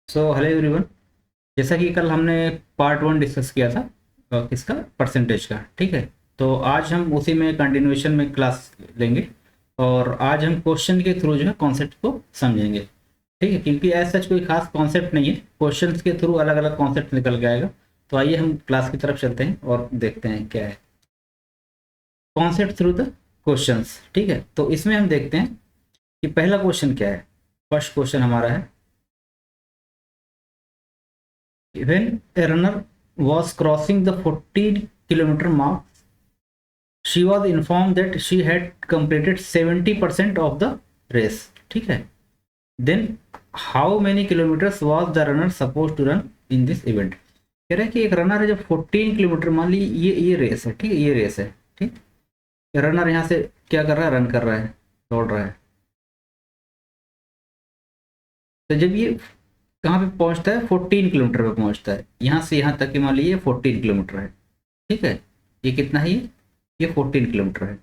Hello everyone. जैसा कि कल हमने पार्ट वन डिस्कस किया था किसका परसेंटेज का, ठीक है। तो आज हम उसी में कंटिन्यूएशन में क्लास लेंगे और आज हम क्वेश्चन के थ्रू जो है कॉन्सेप्ट को समझेंगे, ठीक है। क्योंकि ऐसा सच कोई खास कॉन्सेप्ट नहीं है, क्वेश्चंस के थ्रू अलग अलग कॉन्सेप्ट निकल के आएगा। तो आइए हम क्लास की तरफ चलते हैं और देखते हैं क्या है कॉन्सेप्ट थ्रू द क्वेश्चंस, ठीक है। तो इसमें हम देखते हैं कि पहला क्वेश्चन क्या है। फर्स्ट क्वेश्चन हमारा है, when a runner was crossing the 14-kilometer mark, she was informed that she had completed 70% of the race, ठीक है। Then how many kilometers was the runner supposed to run in this event? कह रहा है कि एक runner है जो 14 kilometre, मान ली ये रेस है, ठीक है, ये रेस है, ठीक। रनर यहाँ से क्या कर रहा है, रन कर रहा है, दौड़ रहा है। तो जब ये कहाँ पे पहुंचता है, 14 किलोमीटर पे पहुंचता है। यहाँ से यहाँ तक कि मान लीजिए 14 किलोमीटर है, ठीक है। ये कितना है, ये 14 किलोमीटर है,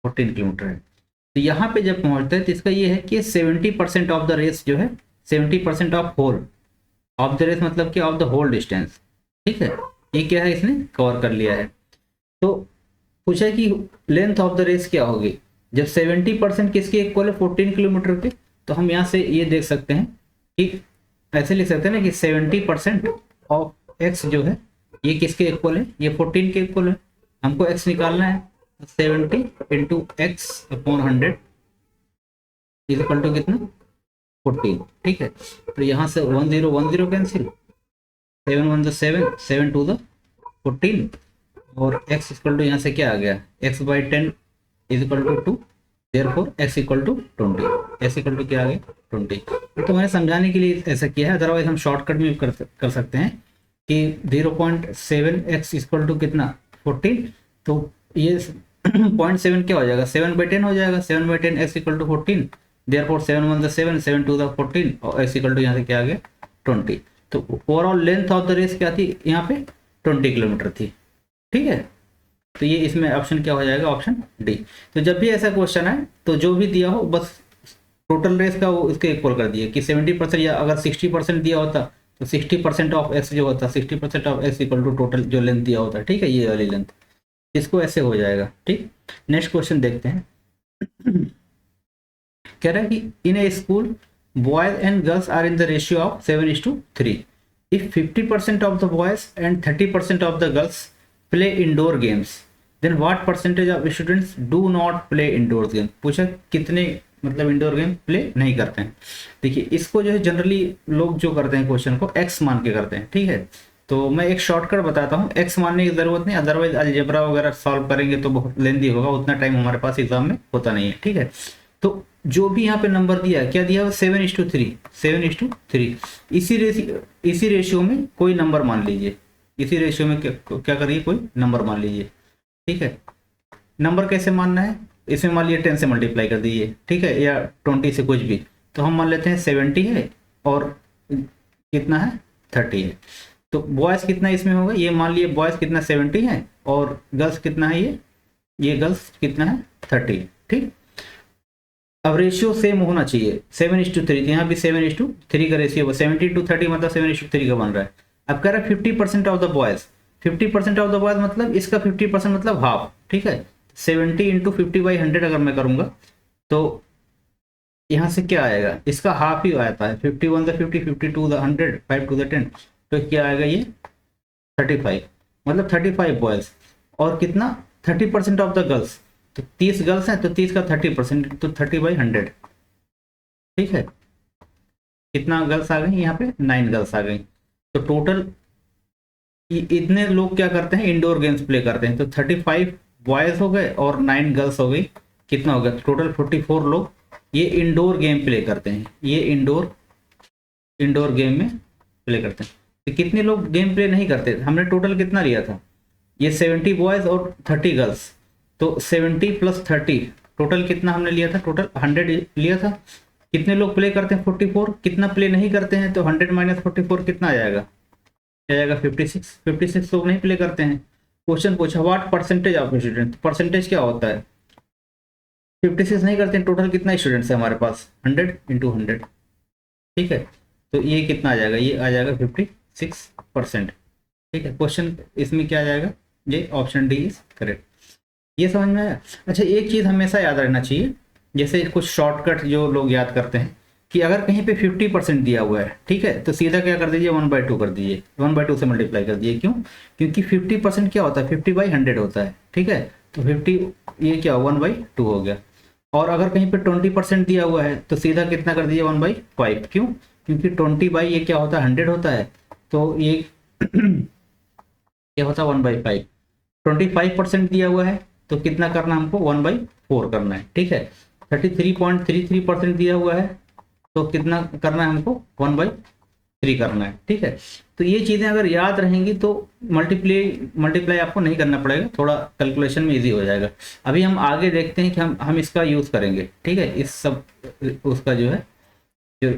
14 किलोमीटर है। तो यहाँ पे जब पहुंचता है तो इसका ये है कि 70% ऑफ द रेस जो है, 70% of whole of the race, मतलब कि ऑफ द होल डिस्टेंस, ठीक है। ये क्या है, इसने कवर कर लिया है। तो पूछा है कि लेंथ ऑफ द रेस क्या होगी जब 70% किसके इक्वल है, 14 किलोमीटर के। तो हम यहाँ से ये देख सकते हैं कि ऐसे लिख सकते हैं ना कि 70% ऑफ एक्स जो है ये किसके इक्वल है, ये 14 के इक्वल है। हमको एक्स निकालना है, 70 into x upon 100 is equal to कितना, 14, ठीक है। तो यहाँ से 10 कैंसिल, 7 1 द 7, 7 2 द 14 और x इक्वल टू यहाँ से क्या आ गया, x by 10 is equal to 2, therefore x equal to 20, x equal to क्या आ गया, 20। तो मैंने समझाने के लिए ऐसा किया है, अदरवाइज हम शॉर्टकट में कर सकते हैं कि 0.7x इक्वल टू कितना, 14। तो ये 0.7 क्या हो जाएगा, 7/10 हो जाएगा, 7/10 x equal to 14, therefore 7 1 the 7, 7 2 the 14 और x इक्वल टू यहाँ से क्या आ गया, 20। तो overall length of the race क्या थी, यहाँ पे 20 किलोमीटर थी, ठीक है। तो ये इसमें ऑप्शन क्या हो जाएगा, ऑप्शन डी। तो जब भी ऐसा क्वेश्चन है तो जो भी दिया हो बस टोटल रेस का वो इसके इक्वल कर दिए कि 70%, या अगर 60% दिया होता तो 60% ऑफ एक्स जो होता, 60% of x equal to total जो लेंथ दिया होता, ठीक है, ये वाली लेंथ। इसको ऐसे हो जाएगा, ठीक। नेक्स्ट क्वेश्चन देखते हैं। कह रहा है कि in a school boys and girls are in the ratio of 7:3। If 50% of the boys and 30% of the girls play indoor games, then what percentage of students do not play indoor game. पूछा कितने मतलब indoor game play नहीं करते हैं। देखिए इसको जो है जनरली लोग जो करते हैं क्वेश्चन को एक्स मान के करते हैं, ठीक है। तो मैं एक शॉर्टकट बताता हूँ, एक्स मानने की जरूरत नहीं, अदरवाइज अलजेब्रा वगैरह सॉल्व करेंगे तो बहुत लेंदी होगा, उतना टाइम हमारे पास एग्जाम में होता नहीं है, ठीक है। तो जो भी यहाँ पे नंबर दिया है, क्या दिया है, 7:3, 7:3। इसी रेशियो में कोई नंबर मान लीजिए, इसी रेशियो में क्या करिए, कोई नंबर मान लीजिए, ठीक है। नंबर कैसे मानना है, इसमें मान लीजिए 10 से मल्टीप्लाई कर दीजिए, ठीक है, या 20 से, कुछ भी। तो हम मान लेते हैं 70 है और कितना है, 30 है। तो बॉयज़ कितना इसमें होगा, ये मान लिए बॉयज़ कितना 70 है और गर्ल्स कितना है, ये गर्ल्स कितना है, 30 है, ठीक। अब रेशियो सेम होना चाहिए, 7:3, यहाँ भी 7:3 का रेशियो, 70:30 मतलब 7:3 का बन रहा है। अब कह रहा है 50% of the boys, 50% of the boys मतलब इसका 50% मतलब हाफ, ठीक है। 70 इंटू 50/100 अगर मैं करूंगा तो यहाँ से क्या आएगा, इसका हाफ ही आता है, 51 द 50, 52 द 100, 5 टू द 10, तो क्या आएगा, ये 35, मतलब 35 बॉयज और कितना 30% ऑफ द गर्ल्स। तो 30 गर्ल्स हैं तो 30 का 30%, तो 30/100, ठीक है। कितना गर्ल्स आ गई यहाँ पे, 9 गर्ल्स आ गई। तो टोटल इतने लोग क्या करते हैं, इंडोर गेम्स प्ले करते हैं। तो 35 बॉयज हो गए और 9 गर्ल्स हो गई, कितना हो गया टोटल, 44 लोग ये इंडोर गेम प्ले करते हैं, ये इंडोर गेम में प्ले करते हैं। तो कितने लोग गेम प्ले नहीं करते, हमने टोटल कितना लिया था, ये 70 बॉयज और 30 गर्ल्स। तो 70 + 30 टोटल कितना हमने लिया था, टोटल 100 लिया था। कितने लोग प्ले करते हैं, 44। कितना प्ले नहीं करते हैं, तो 100 - 44 कितना आ जाएगा, 56 लोग नहीं प्ले करते हैं। क्वेश्चन पूछा what percentage of student, percentage क्या होता है, 56 नहीं करते हैं, टोटल कितना स्टूडेंट्स है हमारे पास, 100 × 100, ठीक है। तो ये कितना आ जाएगा, ये आ जाएगा 56%। ठीक है, क्वेश्चन इसमें क्या आ जाएगा, ये ऑप्शन डी इज करेक्ट। ये समझ में आया। अच्छा, एक चीज़ हमेशा याद रखना चाहिए, जैसे कुछ शॉर्टकट जो लोग याद करते हैं कि अगर कहीं पे 50% दिया हुआ है, ठीक है, तो सीधा क्या कर दीजिए, 1/2 कर दीजिए, 1/2 से मल्टीप्लाई कर दीजिए। क्यों? क्योंकि 50% क्या होता है, 50/100 होता है। ठीक है, तो 50 ये क्या 1/2 हो गया। और अगर कहीं पे 20% दिया हुआ है तो सीधा कितना कर दीजिए, 1/5। क्यों? क्योंकि 20 बाई ये क्या होता है, 100 होता है, तो ये क्या होता है, 1/5। 25% दिया हुआ है तो कितना करना हमको, 1/4 करना है। ठीक है, 33.33% दिया हुआ है तो कितना करना है हमको, 1/3 करना है। ठीक है, तो ये चीज़ें अगर याद रहेंगी तो मल्टीप्लाई आपको नहीं करना पड़ेगा, थोड़ा कैलकुलेशन में इजी हो जाएगा। अभी हम आगे देखते हैं कि हम इसका यूज़ करेंगे। ठीक है, इस सब उसका जो है, जो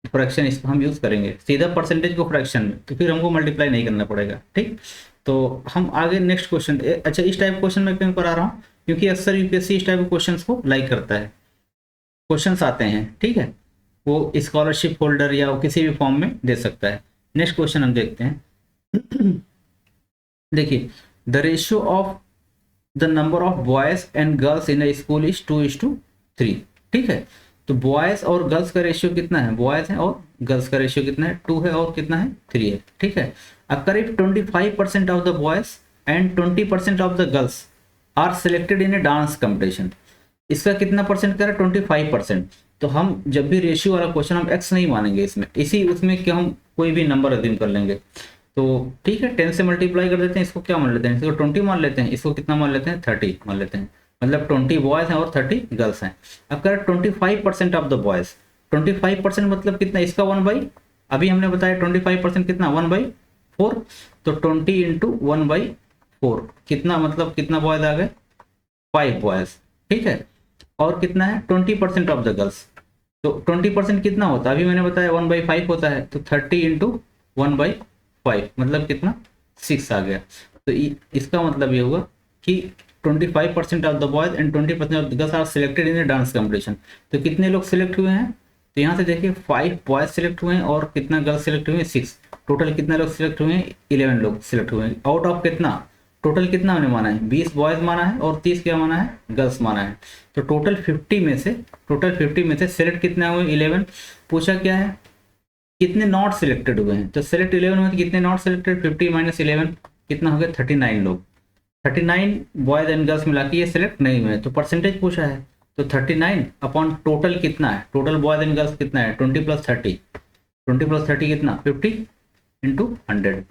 फ्रैक्शन, इसको हम यूज़ करेंगे सीधा परसेंटेज को फ्रैक्शन में, तो फिर हमको मल्टीप्लाई नहीं करना पड़ेगा। ठीक, तो हम आगे नेक्स्ट क्वेश्चन। अच्छा, इस टाइप क्वेश्चन मैं क्यों करा रहा हूँ, क्योंकि अक्सर यूपीएससी इस टाइप के क्वेश्चंस को लाइक करता है, क्वेश्चंस आते हैं। ठीक है, वो स्कॉलरशिप होल्डर या वो किसी भी फॉर्म में दे सकता है। नेक्स्ट क्वेश्चन हम देखते हैं। देखिए, the ratio of the number of boys and girls in a school is 2:3। ठीक है, तो बॉयज और गर्ल्स का रेशियो कितना है, बॉयज है और गर्ल्स का रेशियो कितना है, 2 है और कितना है, 3 है। ठीक है, अब करीब 25% of the boys and 20% of the girls are selected in a dance competition. इसका कितना परसेंट करें, 25%। तो हम जब भी रेशियो वाला क्वेश्चन, हम एक्स नहीं मानेंगे इसमें, इसी उसमें कि हम कोई भी नंबर अज्यूम कर लेंगे। तो ठीक है, 10 से मल्टीप्लाई कर देते हैं, इसको क्या मान लेते हैं, इसको 20 मान लेते हैं, इसको कितना मान लेते हैं, 30 मान लेते हैं। मतलब 20 बॉयज़ हैं और 30 गर्ल्स हैं। अब करें 25% ऑफ द बॉयज़, 25% मतलब कितना, इसका 1/, अभी हमने बताया 25% कितना, 1/4। तो 20 इंटू 1/4 कितना, मतलब कितना बॉयज़ आ गए, 5 बॉयज़। ठीक है, और कितना है 20% ऑफ द गर्ल्स, तो 20% कितना होता है, अभी मैंने बताया 1/5 होता है, तो 30 इंटू 1/5 मतलब कितना, 6 आ गया। तो इसका मतलब ये होगा कि 25% of the boys and 20% of the girls are selected in a dance competition. तो कितने लोग सिलेक्ट हुए हैं, तो यहाँ से देखिए 5 बॉयज सिलेक्ट हुए हैं और कितना गर्ल्स सिलेक्ट हुए हैं, 6। टोटल कितना लोग सिलेक्ट हुए हैं, 11 लोग सिलेक्ट हुए हैं। आउट ऑफ कितना, टोटल कितना हमने माना है, 20 बॉयज माना है और 30 क्या माना है, गर्ल्स माना है। तो टोटल 50 में से सिलेक्ट कितना हुए, 11। पूछा क्या है, कितने नॉट सिलेक्टेड हुए हैं, तो सिलेक्ट 11 हुए, कितने नॉट सिलेक्टेड, 50 - 11 कितना हो गया, 39 लोग। 39 बॉयज एंड गर्ल्स मिला के ये सिलेक्ट नहीं हुए, तो परसेंटेज पूछा है, तो 39 अपॉन टोटल कितना है, टोटल बॉयज एंड गर्ल्स कितना है, 20 + 30, 20 + 30 कितना, 50 इंटू 100।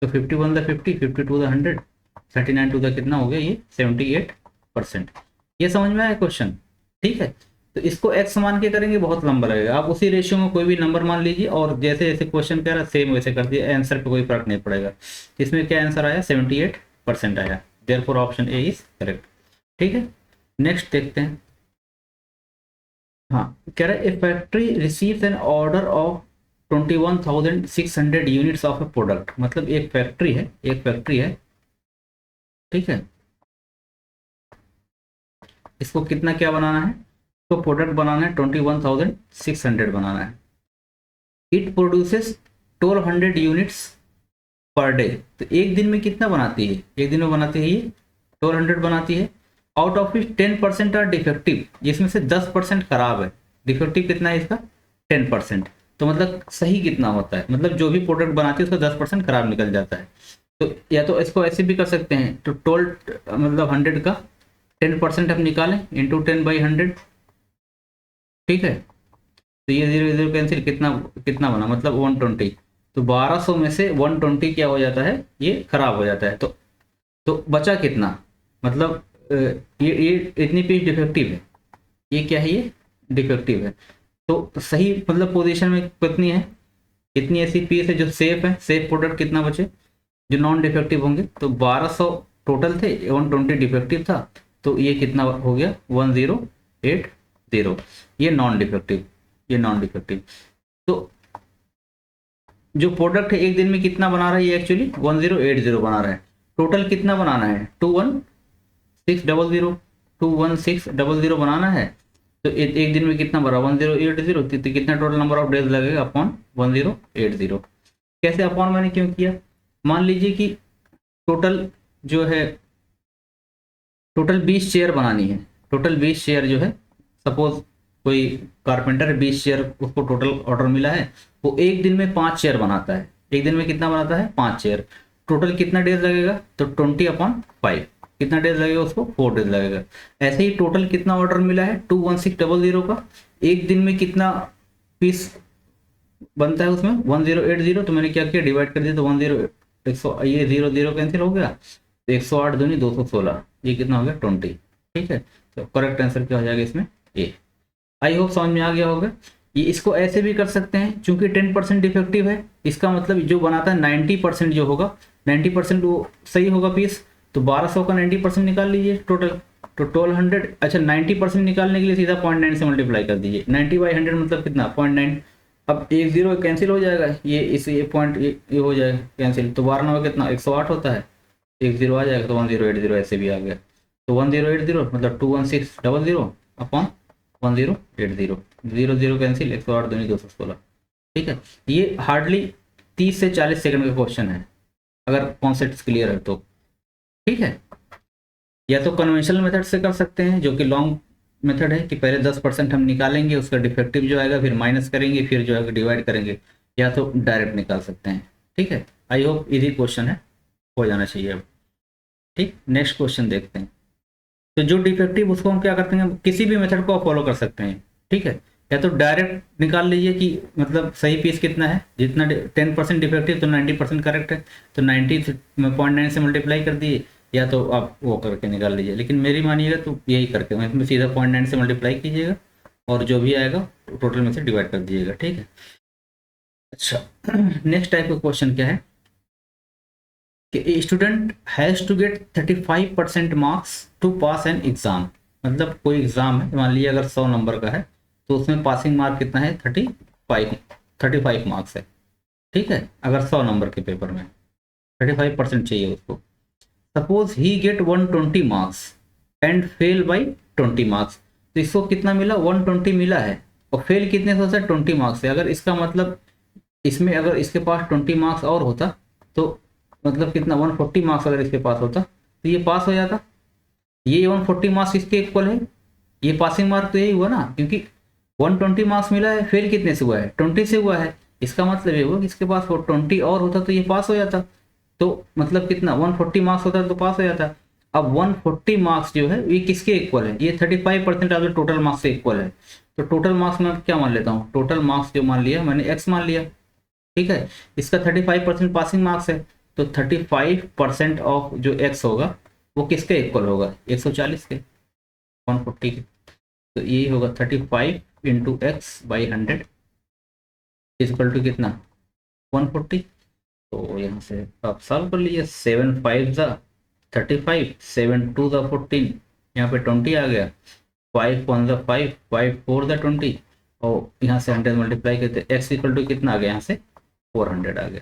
तो 51 द 50, 52 द 100, 39 टू द कितना हो गया, ये 78%। ये समझ में आया क्वेश्चन। ठीक है, तो इसको एक्स मान के करेंगे, बहुत लंबा लगेगा। आप उसी रेशियो में कोई भी नंबर मान लीजिए और जैसे जैसे क्वेश्चन कह रहा है सेम वैसे कर दिए, आंसर पे कोई फर्क नहीं पड़ेगा। इसमें क्या आंसर आया, 78% आया। Therefore option A is correct. ठीक है, नेक्स्ट देखते हैं। हाँ, कह रहा है a factory receives an order of 21,600 units of a product. मतलब एक फैक्ट्री है, ठीक है, इसको कितना क्या बनाना है, तो प्रोडक्ट बनाना है 21,600 बनाना है। It produces 1200 units per day. तो एक दिन में कितना बनाती है, एक दिन में बनाती है ये 1200 बनाती है। Out of it 10% are defective, जिसमें से 10% खराब है। डिफेक्टिव कितना है इसका, 10%। तो मतलब सही कितना होता है, मतलब जो भी प्रोडक्ट बनाती है उसका 10% खराब निकल जाता है। तो या तो इसको ऐसे भी कर सकते हैं, तो 12 मतलब 100 का 10% हम निकालें, इंटू 10/100। ठीक है, तो ये 0 0 कैंसिल, कितना कितना बना, मतलब 120। तो 1200 में से 120 क्या हो जाता है, ये खराब हो जाता है। तो बचा कितना, मतलब ये इतनी पीस डिफेक्टिव है, ये क्या है, ये डिफेक्टिव है। तो सही मतलब पोजीशन में कितनी है, कितनी ऐसी पीस है जो सेफ है, सेफ प्रोडक्ट कितना बचे जो नॉन डिफेक्टिव होंगे। तो 1200 टोटल थे, 120 डिफेक्टिव था, तो ये कितना हो गया, 1080। ये नॉन डिफेक्टिव। तो जो प्रोडक्ट है एक दिन में कितना बना रहा है, ये एक्चुअली 1080 बना रहा है। टोटल कितना बनाना है, 21600 बनाना है। तो एक दिन में कितना भरा 1080, तो कितना टोटल नंबर ऑफ डेज लगेगा अपॉन 1080। कैसे अपॉन मैंने क्यों किया, मान लीजिए कि टोटल जो है टोटल 20 चेयर बनानी है, टोटल 20 चेयर जो है, सपोज कोई कारपेंटर 20 चेयर उसको टोटल ऑर्डर मिला है, वो एक दिन में 5 चेयर बनाता है, एक दिन में कितना बनाता है 5 चेयर, टोटल कितना डेज लगेगा, तो 20/5 कितना डेज लगेगा उसको 4 डेज लगेगा। ऐसे ही टोटल कितना ऑर्डर मिला है 21600 का, एक दिन में कितना पीस बनता है उसमें 1080, तो मैंने क्या किया डिवाइड कर दिया, तो 10 ये 0 कैंसिल हो गया, तो 108 दूनी 216, ये कितना हो गया 20। ठीक है, तो करेक्ट आंसर क्या हो जाएगा इसमें ए। आई होप समझ में आ गया होगा। ये इसको ऐसे भी कर सकते हैं, चूंकि 10% डिफेक्टिव है, इसका मतलब जो बनाता है 90% जो होगा 90% वो सही होगा पीस, तो 1200 का 90% निकाल लीजिए टोटल, तो 1200, अच्छा 90% निकालने के लिए सीधा 0.9 से मल्टीप्लाई कर दीजिए, 90/100 मतलब कितना 0.9, अब 10 कैंसिल हो जाएगा, ये पॉइंट ये हो जाएगा कैंसिल, तो 12 में कितना 108 होता है, 10 आ जाएगा, तो 1080 ऐसे भी आ गया, तो 1080 मतलब 21600 अपॉन 1080, 00 कैंसिल, 108 दूनी 216। ठीक है, ये हार्डली 30 से 40 सेकंड का क्वेश्चन है अगर कॉन्सेप्ट क्लियर है तो। ठीक है, या तो कन्वेंशनल मेथड से कर सकते हैं जो कि लॉन्ग मेथड है, कि पहले 10% हम निकालेंगे, उसका डिफेक्टिव जो आएगा फिर माइनस करेंगे, फिर जो है डिवाइड करेंगे, या तो डायरेक्ट निकाल सकते हैं। ठीक है, आई होप इजी क्वेश्चन है, हो जाना चाहिए अब। ठीक, नेक्स्ट क्वेश्चन देखते हैं। तो जो डिफेक्टिव उसको हम क्या करते हैं, किसी भी मेथड को आप फॉलो कर सकते हैं। ठीक है, या तो डायरेक्ट निकाल लीजिए कि मतलब सही पीस कितना है, जितना 10% डिफेक्टिव तो 90% करेक्ट है, तो 90 में 0.9 से मल्टीप्लाई कर दिए, या तो आप वो करके निकाल लीजिए, लेकिन मेरी मानिएगा तो यही करके इसमें सीधा 0.9 से मल्टीप्लाई कीजिएगा और जो भी आएगा टोटल में से डिवाइड कर दीजिएगा। ठीक है, अच्छा नेक्स्ट टाइप का क्वेश्चन क्या है कि student has to get 35% marks to pass an exam, मतलब कोई एग्ज़ाम है, मान लीजिए अगर 100 नंबर का है तो उसमें पासिंग मार्क कितना है 35 मार्क्स है। ठीक है, अगर 100 नंबर के पेपर में 35% चाहिए उसको, suppose he get 120 marks and fail by 20 marks, तो इसको कितना मिला 120 मिला है, और फेल कितने से होता है 20 मार्क्स से, अगर इसका मतलब इसमें अगर इसके पास 20 मार्क्स और होता तो मतलब कितना 140 मार्क्स अगर इसके पास होता तो ये पास हो जाता, ये 140 मार्क्स इसके इक्वल है, ये पासिंग मार्क तो यही हुआ ना, क्योंकि 120 मार्क्स मिला है, फेल कितने से हुआ है 20 से हुआ है, इसका मतलब ये हुआ कि इसके पास 20 और होता तो ये पास हो जाता, तो मतलब कितना 140 मार्क्स होता तो पास हो जाता। अब 140 मार्क्स जो है ये किसके इक्वल है, ये 35% ऑफ द टोटल मार्क्स से इक्वल है, तो टोटल मार्क्स में क्या मान लेता हूँ, टोटल मार्क्स जो मान लिया मैंने एक्स मान लिया। ठीक है, इसका 35% पासिंग मार्क्स है, तो 35% ऑफ जो एक्स होगा वो किसके इक्वल होगा 140 के, 140 के, तो यही होगा 35 into x by 100 equal to कितना 140। तो यहाँ से आप सॉल्व कर लीजिए, 7 5 ज़ा 35, 7 2 ज़ा 14, यहाँ पे 20 आ गया, 5 1 ज़ा 5, 5 4 ज़ा 20, और यहाँ से 100 मल्टीप्लाई करते एक्स इक्वल टू कितना आ गया, यहाँ से 400 आ गया।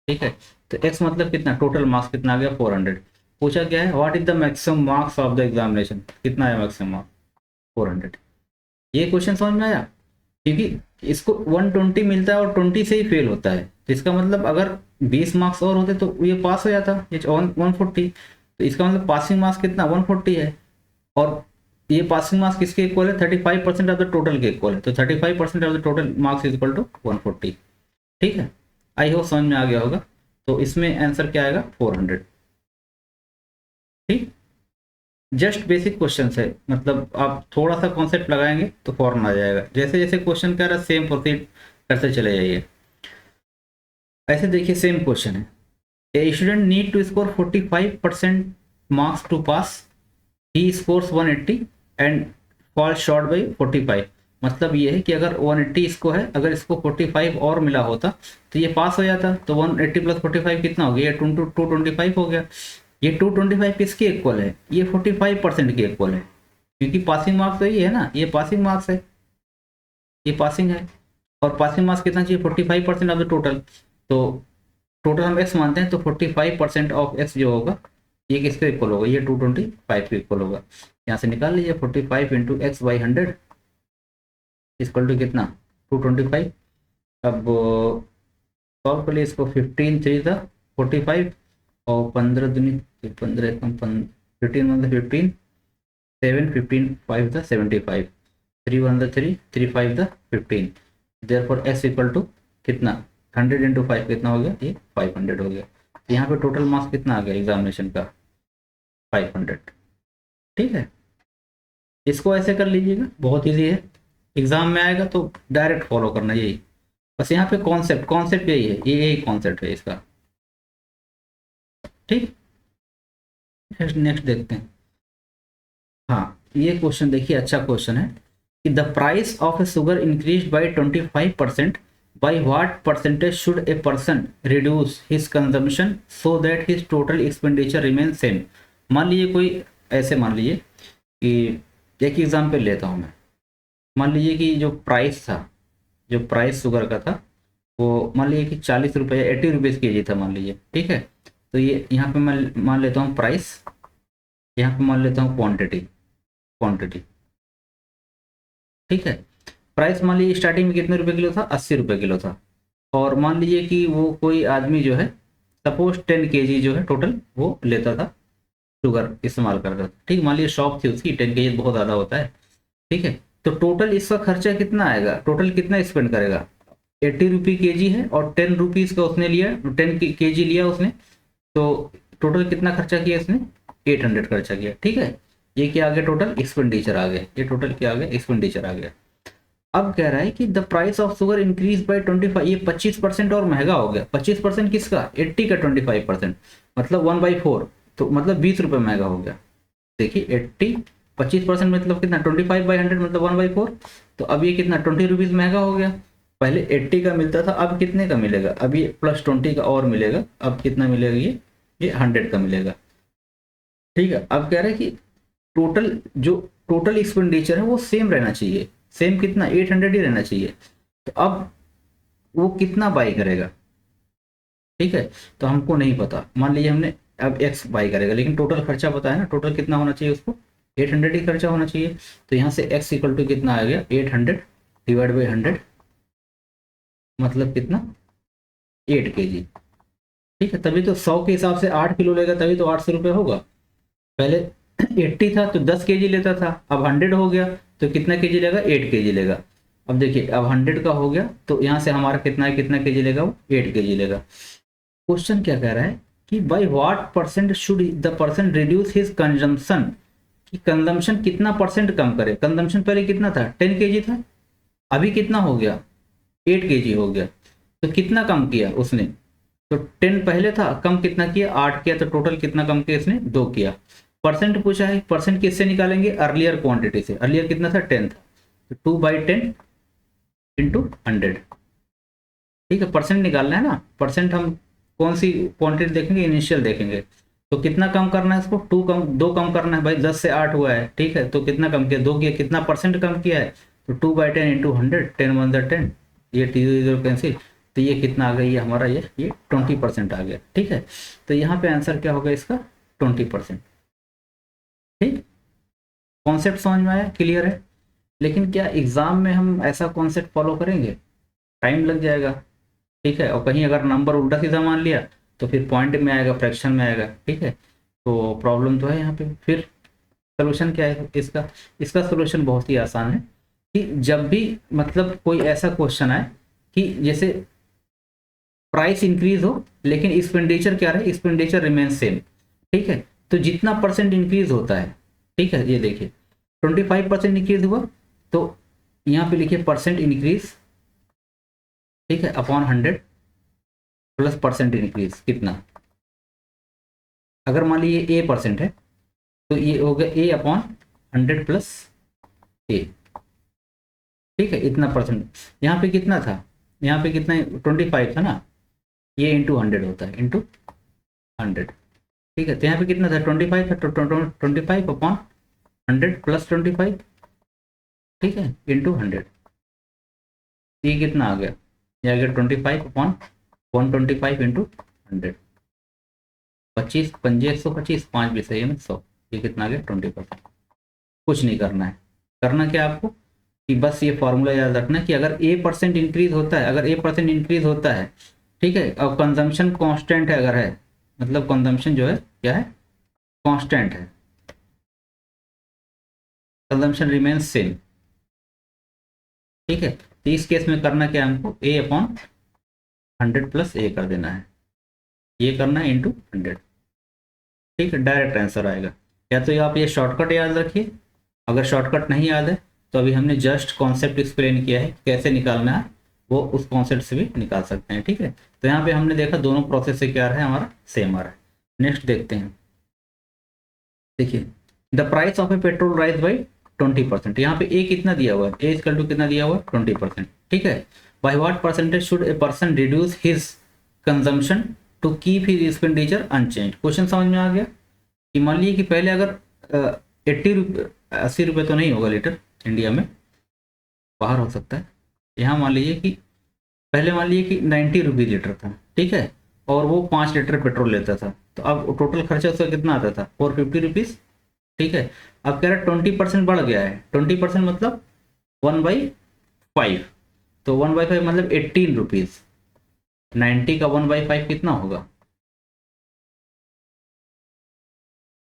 ठीक है, तो एक्स मतलब कितना टोटल मार्क्स कितना आ गया 400। पूछा क्या है what is the maximum marks of the examination, कितना है मैक्सिमम मार्क्स 400। ये क्वेश्चन समझ में आया, क्योंकि इसको 120 मिलता है और 20 से ही फेल होता है, तो इसका मतलब अगर 20 मार्क्स और होते तो ये पास हो जाता, ये 140, तो इसका मतलब पासिंग मार्क्स कितना 140 है, और ये पासिंग मार्क्स किसके इक्वल है 35% ऑफ द टोटल के इक्वल है, तो 35% of the total marks is equal to 140। ठीक है, आई होप समझ में आ गया होगा। तो इसमें आंसर क्या आएगा 400। ठीक, जस्ट बेसिक क्वेश्चन है, मतलब आप थोड़ा सा कॉन्सेप्ट लगाएंगे तो फॉरन आ जाएगा, जैसे जैसे क्वेश्चन कह रहा है सेम प्रोसीड करते चले जाइए। ऐसे देखिए सेम क्वेश्चन है, a student need to score 45% marks to pass, he scores 180 and fall short by 45, मतलब ये है कि अगर 180 इसको है, अगर इसको 45 और मिला होता तो ये पास हो जाता, तो 180 प्लस 45 कितना हो गया 225 हो गया। ये 225 किसके इक्वल है, ये 45% के इक्वल है, क्योंकि पासिंग मार्क्स तो ये है ना, ये पासिंग मार्क्स है, ये पासिंग है, और पासिंग मार्क्स कितना चाहिए 45% ऑफ द टोटल, तो टोटल हम एक्स मानते हैं, तो 45% ऑफ एक्स जो होगा ये किसके इक्वल होगा, ये 225 के इक्वल होगा। यहाँ से निकाल लीजिए 45 into x by 100, equal to कितना 225। अब सॉल्व कर लिए इसको, 15 3 था 45 और 15 दूनी 15 कम 15 वन 15 7 15 5 था 75 3 वन 3 3 5 था 15। देयरफॉर s इक्वल टू कितना 100 इंटू 5 कितना हो गया, ये 500 हो गया। तो यहाँ पे टोटल मार्क्स कितना आ गया एग्जामिनेशन का 500। ठीक है, इसको ऐसे कर लीजिएगा, बहुत ईजी है, एग्जाम में आएगा तो डायरेक्ट फॉलो करना यही। बस यहाँ पे कॉन्सेप्ट कॉन्सेप्ट यही है, ये यही कॉन्सेप्ट है इसका। ठीक, नेक्स्ट देखते हैं। हाँ ये क्वेश्चन देखिए, अच्छा क्वेश्चन है कि the price of A sugar increase by 25%, by what percentage should a person reduce his consumption so that his total expenditure remain same. मान लीजिए कोई ऐसे, मान लीजिए कि एक एग्जाम्पल लेता हूँ मैं। मान लीजिए कि जो प्राइस था, जो प्राइस शुगर का था वो मान लीजिए कि 40 रुपये 80 रुपीज़ के जी था मान लीजिए। ठीक है, तो ये यहाँ पे मैं मान लेता हूँ प्राइस, यहाँ पे मान लेता हूँ क्वांटिटी, क्वांटिटी। ठीक है, प्राइस मान लीजिए स्टार्टिंग में कितने रुपए किलो था, 80 रुपये किलो था। और मान लीजिए कि वो कोई आदमी जो है सपोज 10 केजी जो है टोटल वो लेता था, शुगर इस्तेमाल करता था। ठीक, मान लीजिए शॉप थी उसकी, 10 केजी बहुत ज़्यादा होता है। ठीक है, तो टोटल इसका खर्चा कितना आएगा, टोटल कितना स्पेंड करेगा, 80 रुपये के जी है और 10 रुपीज़ का उसने लिया, 10 के जी लिया उसने, तो टोटल कितना खर्चा किया इसने, 800 खर्चा किया। ठीक है, ये क्या आ गया, टोटल एक्सपेंडिचर आ गया, ये टोटल क्या आ गया, एक्सपेंडिचर आ गया। अब कह रहा है कि the price of sugar increase by 25, ये 25% और महंगा हो गया। 25% किसका, 80 का 25%, मतलब 1/4, तो मतलब 20 रुपये महंगा हो गया। देखिए 80 25% मतलब कितना, 25/100 मतलब 1/4। तो अब ये कितना 20 रुपीज़ महंगा हो गया। पहले 80 का मिलता था, अब कितने का मिलेगा, अब ये प्लस 20 का और मिलेगा, अब कितना मिलेगा, ये 100 का मिलेगा। ठीक है, अब कह रहे हैं कि टोटल जो टोटल एक्सपेंडिचर है वो सेम रहना चाहिए, सेम कितना 800 ही रहना चाहिए। तो अब वो कितना बाई करेगा। ठीक है, तो हमको नहीं पता, मान लीजिए हमने अब एक्स बाई करेगा, लेकिन टोटल खर्चा पता है ना, टोटल कितना होना चाहिए उसको, 800 ही खर्चा होना चाहिए। तो यहाँ से एक्स इक्वल टू कितना आ गया, 800 डिवाइड बाई 100, मतलब कितना 8 केजी। ठीक है, तभी तो 100 के हिसाब से 8 किलो लेगा, तभी तो 800 रुपये होगा। पहले 80 था तो 10 केजी लेता था, अब 100 हो गया तो कितना केजी लेगा, 8 केजी लेगा। अब देखिए अब 100 का हो गया तो यहाँ से हमारा कितना है, कितना केजी लेगा वो, 8 केजी लेगा। क्वेश्चन क्या कह रहा है कि by what percent should the person reduce his consumption, कि कंजम्पशन कितना परसेंट कम करे। कंजम्पशन पहले कितना था, 10 केजी था, अभी कितना हो गया, 8 केजी हो गया। तो कितना कम किया उसने, तो 10 पहले था, कम कितना किया, 8 किया, तो टोटल कितना कम किया इसने, 2 किया। परसेंट पूछा है, परसेंट किससे निकालेंगे, अर्लियर क्वांटिटी से। अर्लियर कितना था, 10 था, तो 2/10 इंटू 100। ठीक है, परसेंट निकालना है ना, परसेंट हम कौन सी क्वांटिटी देखेंगे, इनिशियल देखेंगे। तो कितना कम करना है इसको, 2 कम करना है भाई, 10 से 8 हुआ है। ठीक है, तो कितना कम किया, 2 किया, कितना परसेंट कम किया है, तो 2/10 इंटू 100, 10 1 10, ये 0 कैंसिल, तो ये कितना आ गया, ये हमारा ये 20% आ गया। ठीक है, तो यहाँ पे आंसर क्या होगा इसका, 20%। ठीक, कॉन्सेप्ट समझ में आया, क्लियर है। लेकिन क्या एग्जाम में हम ऐसा कॉन्सेप्ट फॉलो करेंगे, टाइम लग जाएगा। ठीक है, और कहीं अगर नंबर उल्टा सीधा मान लिया तो फिर पॉइंट में आएगा, फ्रैक्शन में आएगा। ठीक है, तो प्रॉब्लम तो है यहाँ पे। फिर सोल्यूशन क्या है इसका, इसका सोल्यूशन बहुत ही आसान है कि जब भी मतलब कोई ऐसा क्वेश्चन आए कि जैसे प्राइस इंक्रीज हो लेकिन एक्सपेंडिचर क्या रहे, एक्सपेंडिचर रिमेन सेम। ठीक है, तो जितना परसेंट इंक्रीज होता है, ठीक है, ये देखिए 25% इंक्रीज हुआ, तो यहाँ पे लिखिए परसेंट इंक्रीज, ठीक है, अपॉन 100 प्लस परसेंट इंक्रीज कितना। अगर मान लीजिए ए परसेंट है तो ये हो गया ए अपॉन 100 प्लस ए। ठीक है, इतना परसेंट, यहाँ पे कितना था, यहाँ पे कितना 25 था ना, ये इंटू 100 होता है, इंटू 100। ठीक है, तो यहाँ पे कितना था, 25 था, तो 25 अपॉन 100 प्लस 25। ठीक है, इंटू 100, ये कितना आ गया, ये आ गया 25 अपॉन 125 इंटू 100। 25 पंजे 125, 5 भी सही है ना 100, ये कितना आ गया 20%। कुछ नहीं करना है, करना क्या आपको, कि बस ये फॉर्मूला याद रखना कि अगर A% इंक्रीज होता है, अगर A% इंक्रीज होता है, ठीक है, और कंजम्पशन कांस्टेंट है, अगर है मतलब कंजम्पशन जो है क्या है, कांस्टेंट है, कंजम्पशन रिमेन्स सेम, ठीक है, तो इस केस में करना क्या है हमको, A/100 प्लस A कर देना है, ये करना है इंटू 100, ठीक है, डायरेक्ट आंसर आएगा। या तो आप ये शॉर्टकट याद रखिए, अगर शॉर्टकट नहीं याद है तो अभी हमने जस्ट कॉन्सेप्ट एक्सप्लेन किया है कैसे निकालना है, वो उस कॉन्सेप्ट से भी निकाल सकते हैं, ठीक है। तो यहाँ पे हमने देखा दोनों प्रोसेस से क्या है हमारा सेम आ रहा है। नेक्स्ट देखते हैं, देखिए the price of a petrol rise by 20%, यहाँ पे ए कितना दिया हुआ है, ए इक्वल टू कितना दिया हुआ है 20%, ठीक है। By what percentage should a person reduce his consumption to keep his expenditure unchange. Question समझ में आ गया कि मान लीजिए कि पहले अगर 80 रुपये तो नहीं होगा लीटर इंडिया में, बाहर हो सकता है, यहाँ मान लीजिए कि पहले मान लीजिए कि 90 रुपये लीटर था, ठीक है, और वो 5 लीटर पेट्रोल लेता था, तो अब टोटल खर्चा उसका कितना आता था 450 रुपीज़, ठीक है। अब कह रहा है 20% बढ़ गया है, 20% मतलब 1/5, तो 1/5 मतलब 18 रुपीज़, 90 का 1/5 कितना होगा,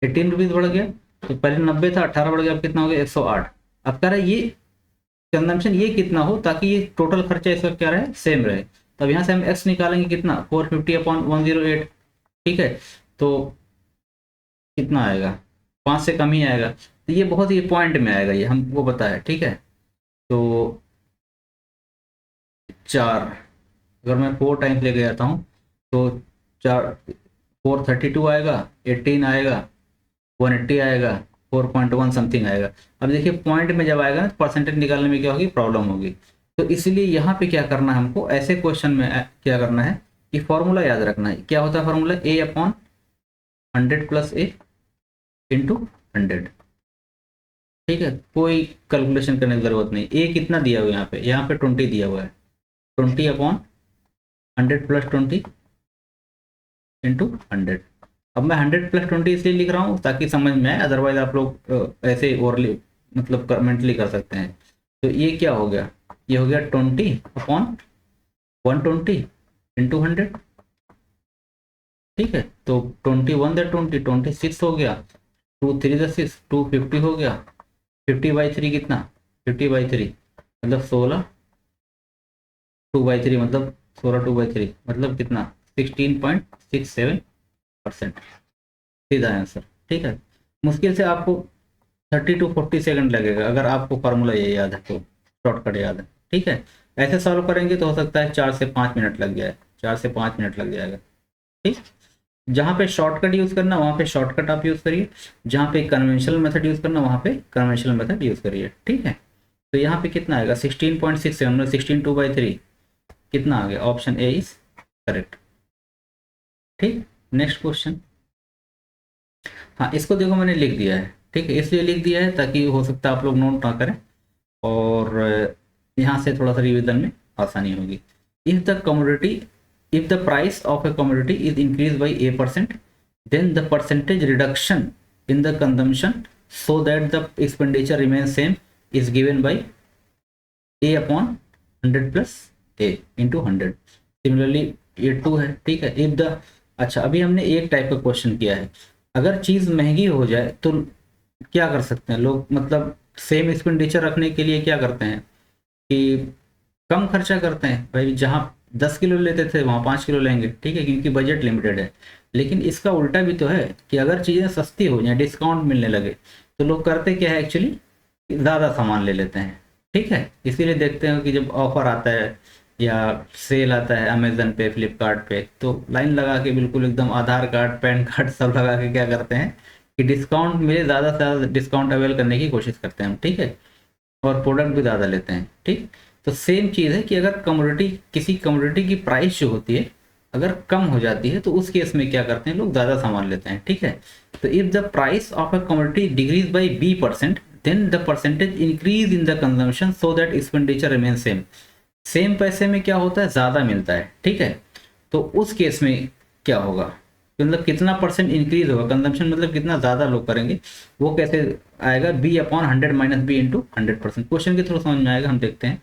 18 रुपीज़ बढ़ गया। तो पहले 90 था, 18 बढ़ गया, अब कितना हो गया 108। अब कह रहा है ये कंजम्पशन ये कितना हो ताकि ये टोटल खर्चा इसका क्या रहे, सेम रहे। तो अब यहाँ से हम एक्स निकालेंगे कितना 450/108, ठीक है, तो कितना आएगा 5 से कम ही आएगा, तो ये बहुत ही पॉइंट में आएगा, ये हमको पता है, ठीक है। तो 4, अगर मैं 4 टाइम्स लेके जाता हूँ तो 4, 432 आएगा, 18 आएगा, 180 आएगा, 4.1 समथिंग आएगा। अब देखिए पॉइंट में जब आएगा तो परसेंटेज निकालने में क्या होगी, प्रॉब्लम होगी। तो इसलिए यहाँ पे क्या करना है हमको, ऐसे क्वेश्चन में क्या करना है कि फॉर्मूला याद रखना है। क्या होता है formula, A/100 plus A into 100, ठीक है, कोई कैलकुलेशन करने की जरूरत नहीं। ए कितना दिया हुआ है यहाँ पे 20 दिया हुआ है, 20/100 प्लस 20 इंटू 100। अब मैं 100 प्लस 20 इसलिए लिख रहा हूँ ताकि समझ में आए, अदरवाइज आप लोग ऐसे ओरली मतलब मेंटली कर सकते हैं। तो ये क्या हो गया, ये हो गया 20/120 इंटू 100, ठीक है। तो 21 26 हो गया, 2 3 6 250 हो गया, 50/3 कितना 50/3 मतलब 16, 2/3 मतलब 16 2/3 मतलब कितना 16.67%, सीधा आंसर, ठीक है। मुश्किल से आपको 30 to 40 सेकंड लगेगा अगर आपको फार्मूला ये याद है तो, शॉर्टकट याद है, ठीक है। ऐसे सॉल्व करेंगे तो हो सकता है 4 से 5 मिनट लग जाए, 4 से 5 मिनट लग जाएगा, ठीक। जहाँ पे शॉर्टकट यूज़ करना वहाँ पे शॉर्टकट आप यूज़ करिए, जहाँ पे कन्वेंशनल मेथड यूज़ करना वहाँ पे कन्वेंशनल मेथड यूज़ करिए, ठीक है। तो यहाँ पे कितना आएगा 16.67 में 16 2/3 कितना आ गया, ऑप्शन ए इज करेक्ट, ठीक। नेक्स्ट क्वेश्चन, हाँ इसको देखो मैंने लिख दिया है, ठीक है, इसलिए लिख दिया है ताकि हो सकता है आप लोग नोट ना करें और यहाँ से थोड़ा सा रिविजन में आसानी होगी। If the commodity, if the price of a commodity is increased by A%, then the percentage reduction in the consumption so that the expenditure remains same is given by A/100 plus A into 100। Similarly ये 2 है, ठीक है। if the, अच्छा अभी हमने एक type का question किया है, अगर चीज़ महंगी हो जाए तो क्या कर सकते हैं लोग, मतलब सेम एक्सपेंडिचर रखने के लिए क्या करते हैं कि कम खर्चा करते हैं, भाई जहाँ 10 किलो लेते थे वहाँ 5 किलो लेंगे, ठीक है, क्योंकि बजट लिमिटेड है। लेकिन इसका उल्टा भी तो है कि अगर चीज़ें सस्ती हो जाए, डिस्काउंट मिलने लगे, तो लोग करते क्या है एक्चुअली, ज़्यादा सामान ले लेते हैं, ठीक है। इसीलिए देखते हैं कि जब ऑफर आता है या सेल आता है अमेजन पे फ्लिपकार्ट पे, तो लाइन लगा के बिल्कुल एकदम आधार कार्ड पैन कार्ड सब लगा के क्या करते हैं कि डिस्काउंट मिले, ज़्यादा से ज़्यादा डिस्काउंट अवेल करने की कोशिश करते हैं हम, ठीक है, और प्रोडक्ट भी ज़्यादा लेते हैं, ठीक। तो सेम चीज़ है कि अगर कमोडिटी, किसी कमोडिटी की प्राइस जो होती है अगर कम हो जाती है तो उस केस में क्या करते हैं लोग, ज़्यादा सामान लेते हैं, ठीक है। तो if the price of a commodity decrease by B%, then the percentage increase in the consumption so that expenditure remain same. Same पैसे में क्या होता है, ज़्यादा मिलता है, ठीक है। तो उस केस में क्या होगा, मतलब कितना परसेंट इंक्रीज होगा कंजम्पशन, मतलब कितना ज़्यादा लोग करेंगे, वो कैसे आएगा, B upon 100 minus B into 100%। Question के थ्रू समझ में आएगा, हम देखते हैं।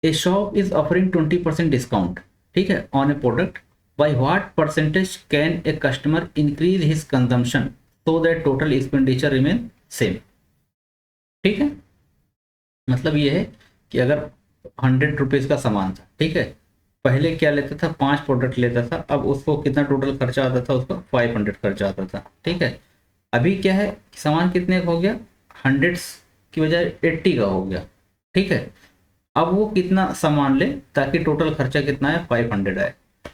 A shop is offering 20% discount, ठीक है, on a product, by what percentage can a customer increase his consumption so that total expenditure remain same. ठीक है, मतलब ये है कि अगर 100 रुपीज़ का सामान था, ठीक है, पहले क्या लेता था, 5 प्रोडक्ट लेता था, अब उसको कितना टोटल खर्चा आता था, उसको 500 खर्चा आता था। ठीक है, अभी क्या है, सामान कितने का हो गया, 100 की बजाय 80 का हो गया। ठीक है, अब वो कितना सामान ले ताकि टोटल खर्चा कितना है, 500 आए।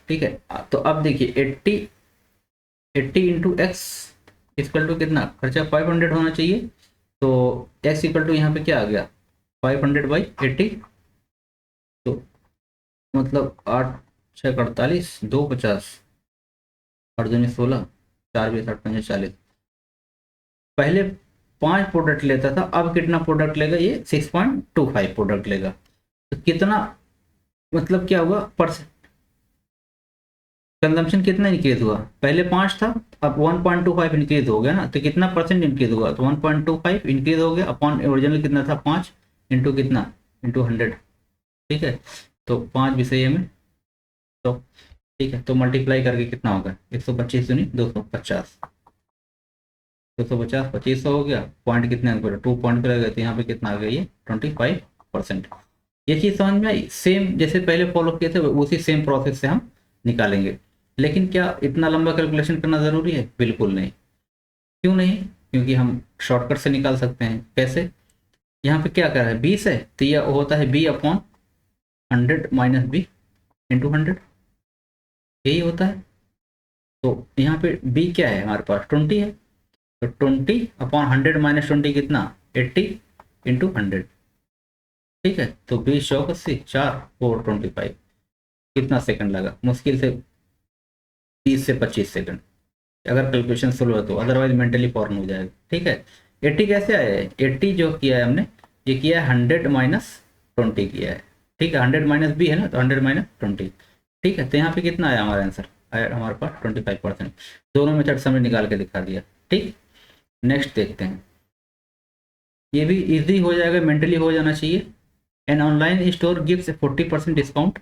ठीक है, तो अब देखिए 80 इंटू एक्स इक्वल टू कितना, खर्चा 500 होना चाहिए, तो एक्स इक्वल टू यहाँ पे क्या आ गया, 500/80, तो मतलब 8×6 = 48, 2×50, 8×2 = 16, 4×20 = 40। पहले 5 प्रोडक्ट लेता था, अब कितना प्रोडक्ट लेगा, ये 6.25 प्रोडक्ट लेगा। तो कितना, मतलब क्या हुआ, परसेंट कंजम्पशन कितना इंक्रीज हुआ, पहले 5 था, अब 1.25 इंक्रीज हो गया ना, तो कितना परसेंट इंक्रीज हुआ, तो 1.25 इंक्रीज हो गया अपॉन ओरिजिनल कितना था 5 इंटू कितना, इंटू 100। ठीक है, तो 5 विषय में, तो ठीक है, तो मल्टीप्लाई करके कितना होगा, 125 दूनी 250, 250 2500 हो गया, पॉइंट कितने अंक पर, 2 पॉइंट पर गए, तो यहाँ पे कितना आ गया, ये 25%। ये चीज़ समझ में आई, सेम जैसे पहले फॉलो किए थे उसी सेम प्रोसेस से हम निकालेंगे। लेकिन क्या इतना लंबा कैलकुलेशन करना ज़रूरी है, बिल्कुल नहीं। क्यों नहीं, क्योंकि हम शॉर्टकट से निकाल सकते हैं। कैसे, यहाँ पे क्या कर रहा है, 20 है, तो यह होता है B upon 100 minus B into 100, यही होता है। तो यहाँ पे बी क्या है हमारे पास, 20 है, तो 20 अपॉन 100 माइनस 20 कितना, 80 इंटू 100। ठीक है, तो 20×100 = 4×4 = 25। कितना सेकंड लगा, मुश्किल से 30 से 25 सेकंड, अगर कैलकुलेशन स्लो है तो, अदरवाइज मेंटली फॉर्म हो जाएगा। ठीक है, 80 कैसे आया है, 80 जो किया है हमने, ये किया है 100 माइनस 20 किया है। ठीक है, 100 माइनस बी है ना, तो 100 माइनस 20। ठीक है, तो यहाँ पे कितना आया हमारा आंसर, आया हमारे पास 25%। दोनों मेथड से हमने निकाल के दिखा दिया। ठीक, नेक्स्ट देखते हैं, ये भी इजी हो जाएगा, मेंटली हो जाना चाहिए। An online store gives A 40% discount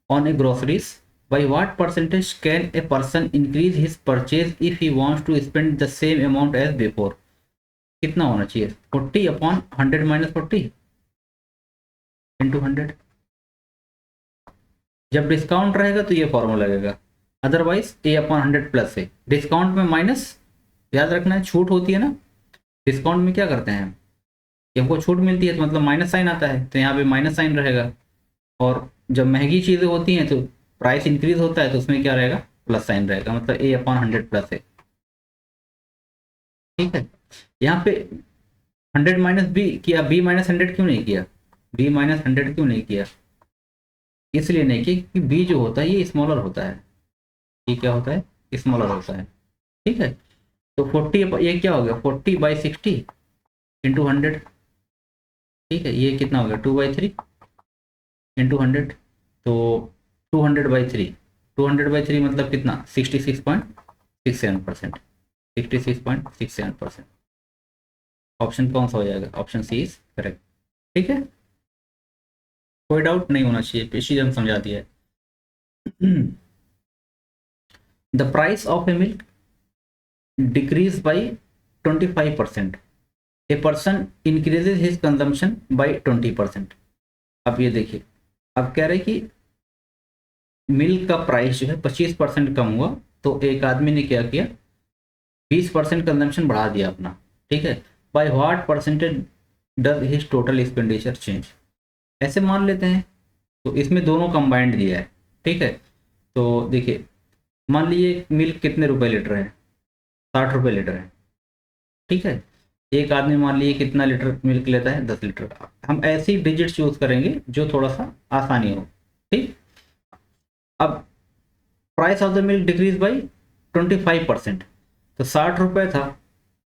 on A groceries, by what percentage can a person increase his purchase if he wants to spend the same amount as before? कितना होना चाहिए, 40 अपॉन 100 माइनस 40 इंटू 100। जब discount रहेगा तो ये formula लगेगा, otherwise ए upon 100 plus है। Discount में माइनस, याद रखना है, छूट होती है ना, डिस्काउंट में क्या करते हैं, कि हमको छूट मिलती है तो मतलब माइनस साइन आता है, तो यहाँ पे माइनस साइन रहेगा। और जब महंगी चीज़ें होती हैं तो प्राइस इंक्रीज होता है, तो उसमें क्या रहेगा, प्लस साइन रहेगा, मतलब ए अपॉन 100 प्लस है। ठीक है, यहाँ पे 100 माइनस बी किया, बी माइनस 100 क्यों नहीं किया, बी माइनस 100 क्यों नहीं किया, इसलिए नहीं किया कि बी जो होता है ये स्मॉलर होता है, ये क्या होता है, स्मॉलर होता है। ठीक है, तो 40, ये क्या हो गया, 40/60 इंटू 100। ठीक है, ये कितना हो गया, 2/3 इंटू 100, तो 200/3, 200/3 मतलब कितना, 66.67%, 66.67%। ऑप्शन कौन सा हो जाएगा, ऑप्शन सी इज करेक्ट। ठीक है, कोई डाउट नहीं होना चाहिए, इसी हम समझा दिया है। The price of A milk decrease by 25%, A person increases his consumption by 20%। अब ये देखिए, अब कह रहे कि मिल्क का प्राइस जो है 25% कम हुआ, तो एक आदमी ने क्या किया, 20% कंजम्पशन बढ़ा दिया अपना। ठीक है, by what percentage does his total expenditure change, ऐसे मान लेते हैं। तो इसमें दोनों कंबाइंड दिया है। ठीक है, तो देखिए, मान लीजिए मिल्क कितने रुपए लीटर है, 60 रुपये लीटर है। ठीक है, एक आदमी मान लीजिए कितना लीटर मिल्क लेता है, 10 लीटर। हम ऐसी डिजिट्स यूज करेंगे जो थोड़ा सा आसानी हो। ठीक, अब price of the milk decrease by 25%, तो 60 रुपये था,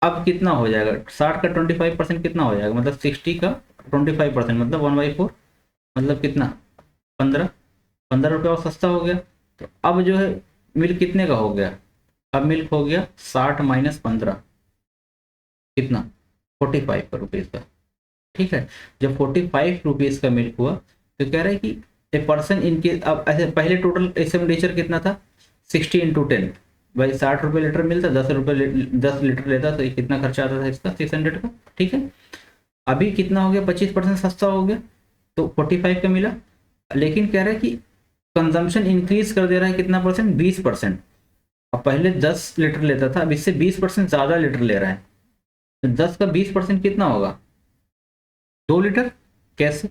अब कितना हो जाएगा, 60 का 25% कितना हो जाएगा, मतलब 60 का 25% मतलब 1/4, मतलब कितना, 15 रुपये और सस्ता हो गया। तो अब जो है मिल्क कितने का हो गया, अब मिल्क हो गया 60 माइनस 15, कितना 45 रुपीज़ का। ठीक है, जब 45 रुपीज़ का मिल्क हुआ तो कह रहा है कि ए पर्सन इनके, अब ऐसे पहले टोटल एक्सपेंडिचर कितना था 60 इंटू 10, भाई 60 रुपये लीटर मिलता, 10 लीटर लेता तो ये कितना खर्चा आता था इसका 600 का। ठीक है, अभी कितना हो गया 25% सस्ता हो गया तो 45 का मिला, लेकिन कह रहा है कि कंजम्पशन इंक्रीज कर दे रहा है कितना परसेंट 20%। अब पहले 10 लीटर लेता था, अब इससे 20% ज़्यादा लीटर ले रहा है, तो 10 का 20% कितना होगा 2 लीटर। कैसे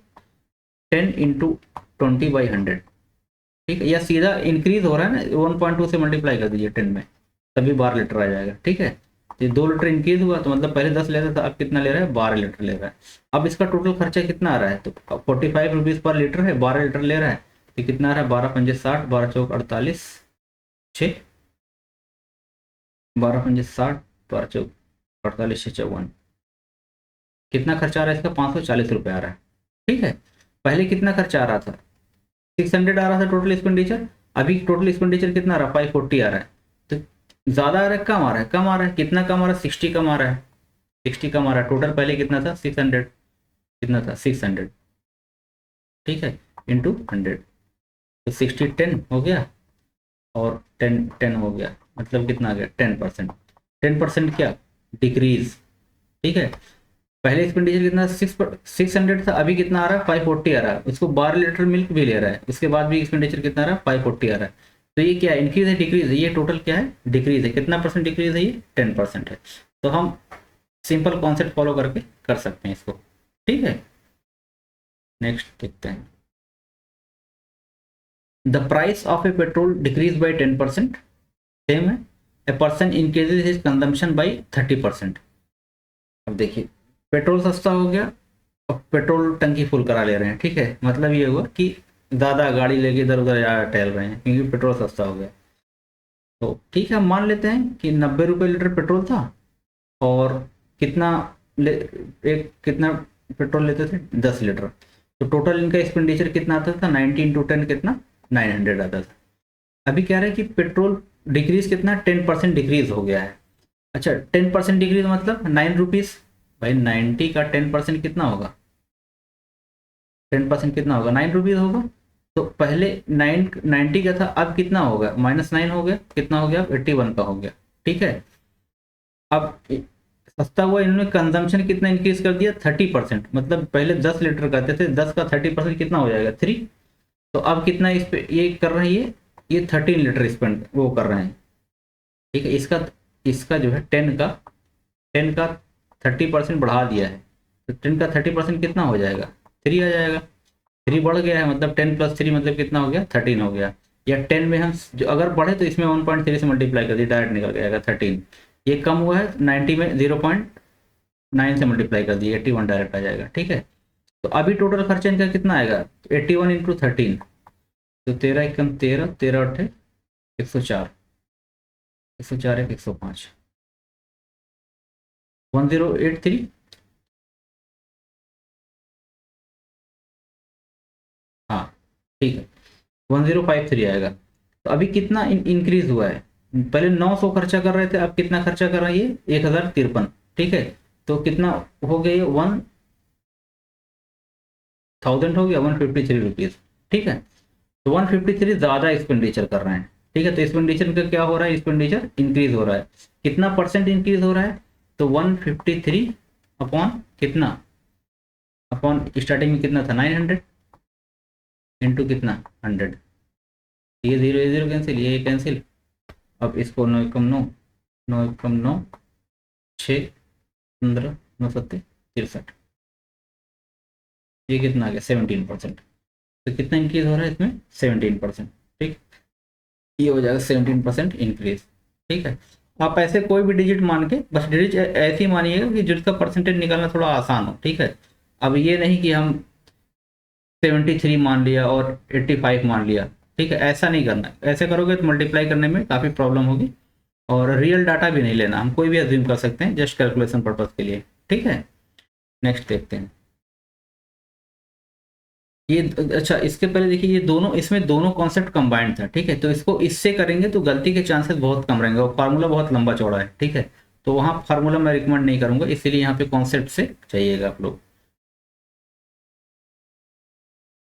10 × 20/100। ठीक है, या सीधा इंक्रीज हो रहा है ना 1.2 से मल्टीप्लाई कर दीजिए 10 में, तभी 12 लीटर आ जाएगा। ठीक है, ये 2 लीटर इंक्रीज हुआ तो मतलब पहले 10 लेता था, अब कितना ले रहा है 12 लीटर ले रहा है। अब इसका टोटल खर्चा कितना आ रहा है, तो 45 रुपीज़ पर लीटर है, 12 लीटर ले रहा है तो कितना आ रहा है 12×5 = 60, 12×4 = 48, 6, 12×5 = 60, 12×4 = 48, 6×54, कितना खर्चा आ रहा है इसका 540 रुपये आ रहा है। ठीक है, पहले कितना खर्चा आ रहा था 600 आ रहा था टोटल एक्सपेंडिचर, अभी टोटल एक्सपेंडिचर कितना आ रहा है 540 आ रहा है, तो ज़्यादा आ रहा है कम आ रहा है, कम आ रहा है, कितना कम आ रहा है 60 कम आ रहा है, 60 कम आ रहा है। टोटल पहले कितना था 600, कितना था 600, ठीक है, इंटू 100, तो 60 10 हो गया और 10 10 हो गया, मतलब कितना आ गया 10%। 10% क्या डिक्रीज। ठीक है, पहले एक्सपेंडिचर कितना 600 था, अभी कितना आ रहा है 540 आ रहा है, उसको 12 लीटर मिल्क भी ले रहा है, उसके बाद भी एक्सपेंडिचर कितना आ रहा है 540 आ रहा है। तो ये क्या है इंक्रीज है डिक्रीज है, ये टोटल क्या है डिक्रीज है, कितना परसेंट डिक्रीज है ये 10% है। तो हम सिंपल कॉन्सेप्ट फॉलो करके कर सकते हैं इसको। ठीक है, नेक्स्ट देखते हैं, the price of a petrol decreases by 10%, same है, a person increases his consumption by 30%। अब देखिए पेट्रोल सस्ता हो गया, अब पेट्रोल टंकी फुल करा ले रहे हैं। ठीक है, मतलब ये हुआ कि ज़्यादा गाड़ी लेके इधर उधर टहल रहे हैं क्योंकि पेट्रोल सस्ता हो गया। तो ठीक है, हम मान लेते हैं कि 90 रुपये लीटर पेट्रोल था और कितना एक कितना पेट्रोल लेते थे 10 लीटर, तो टोटल इनका एक्सपेंडिचर कितना आता था 90 इंटू 10 कितना 900 आता था। अभी कह रहे हैं कि पेट्रोल डिक्रीज कितना 10% डिक्रीज हो गया है। अच्छा 10% डिक्रीज मतलब 9 रुपीज़, भाई 90 का 10% कितना होगा, 10% कितना होगा 9 रुपीज़ होगा। तो पहले 90 का था, अब कितना होगा -9 हो गया, कितना हो गया 81 का हो गया। ठीक है, अब सस्ता हुआ, इन्होंने कंजम्पशन कितना इंक्रीज कर दिया 30%, मतलब पहले 10 लीटर करते थे, 10 का 30% कितना हो जाएगा 3। तो अब कितना इस पे ये कर रहे हैं, ये 13 लीटर स्पेंड वो कर रहे हैं। ठीक है, इसका इसका जो है 10 का 30% बढ़ा दिया है, तो 10 का 30% कितना हो जाएगा 3 आ जाएगा। 3 बढ़ गया है, मतलब 10 + 3 मतलब कितना हो गया 13 हो गया। या 10 में हम जो अगर बढ़े तो इसमें 1.3 से मल्टीप्लाई कर दिए, डायरेक्ट निकल जाएगा 13। ये कम हुआ है 90 में 0.9 से मल्टीप्लाई कर दिए 81 डायरेक्ट आ जाएगा। ठीक है, तो अभी टोटल खर्चा इनका कितना आएगा 81 इंटू 13, तो 13 एकम 13, 13 अट्ठे 104, 104 एक 105, 1083। हाँ ठीक है 1053 आएगा। तो अभी कितना इंक्रीज हुआ है, पहले 900 खर्चा कर रहे थे, अब कितना खर्चा कर रहा है ये 1053। ठीक है, तो कितना हो गया ये 1000 हो गया 153 रुपीज़। ठीक है, तो 153 ज़्यादा एक्सपेंडिचर कर रहे हैं। ठीक है, तो एक्सपेंडिचर का क्या हो रहा है, एक्सपेंडिचर इंक्रीज हो रहा है, कितना परसेंट इंक्रीज हो रहा है, तो 153 अपॉन कितना, अपॉन स्टार्टिंग में कितना था 900 इंटू कितना 100, ये 0 ये 0 कैंसिल, ये कैंसिल। अब इसको 9 एकम 9, 9 एकम 9, 6 15 9 सत्ते 63, ये कितना आ गया 17%। तो कितना इंक्रीज हो रहा है इसमें 17%। ठीक, ये हो जाएगा 17% इंक्रीज। ठीक है, आप ऐसे कोई भी डिजिट मान के, बस डिजिट ऐसे ही मानिएगा कि जिसका परसेंटेज निकालना थोड़ा आसान हो। ठीक है, अब ये नहीं कि हम 73 मान लिया और 85 मान लिया। ठीक है, ऐसा नहीं करना, ऐसे करोगे तो मल्टीप्लाई करने में काफ़ी प्रॉब्लम होगी, और रियल डाटा भी नहीं लेना, हम कोई भी अज्यूम कर सकते हैं जस्ट कैलकुलेशन पर्पज़ के लिए। ठीक है, नेक्स्ट देखते हैं, ये अच्छा, इसके पहले देखिए, ये दोनों, इसमें दोनों कॉन्सेप्ट कंबाइंड था, ठीक है। तो इसको इससे करेंगे तो गलती के चांसेस बहुत कम रहेंगे, और फार्मूला बहुत लंबा चौड़ा है, ठीक है। तो वहाँ फार्मूला मैं रिकमेंड नहीं करूंगा, इसीलिए यहाँ पे कॉन्सेप्ट से चाहिएगा आप लोग।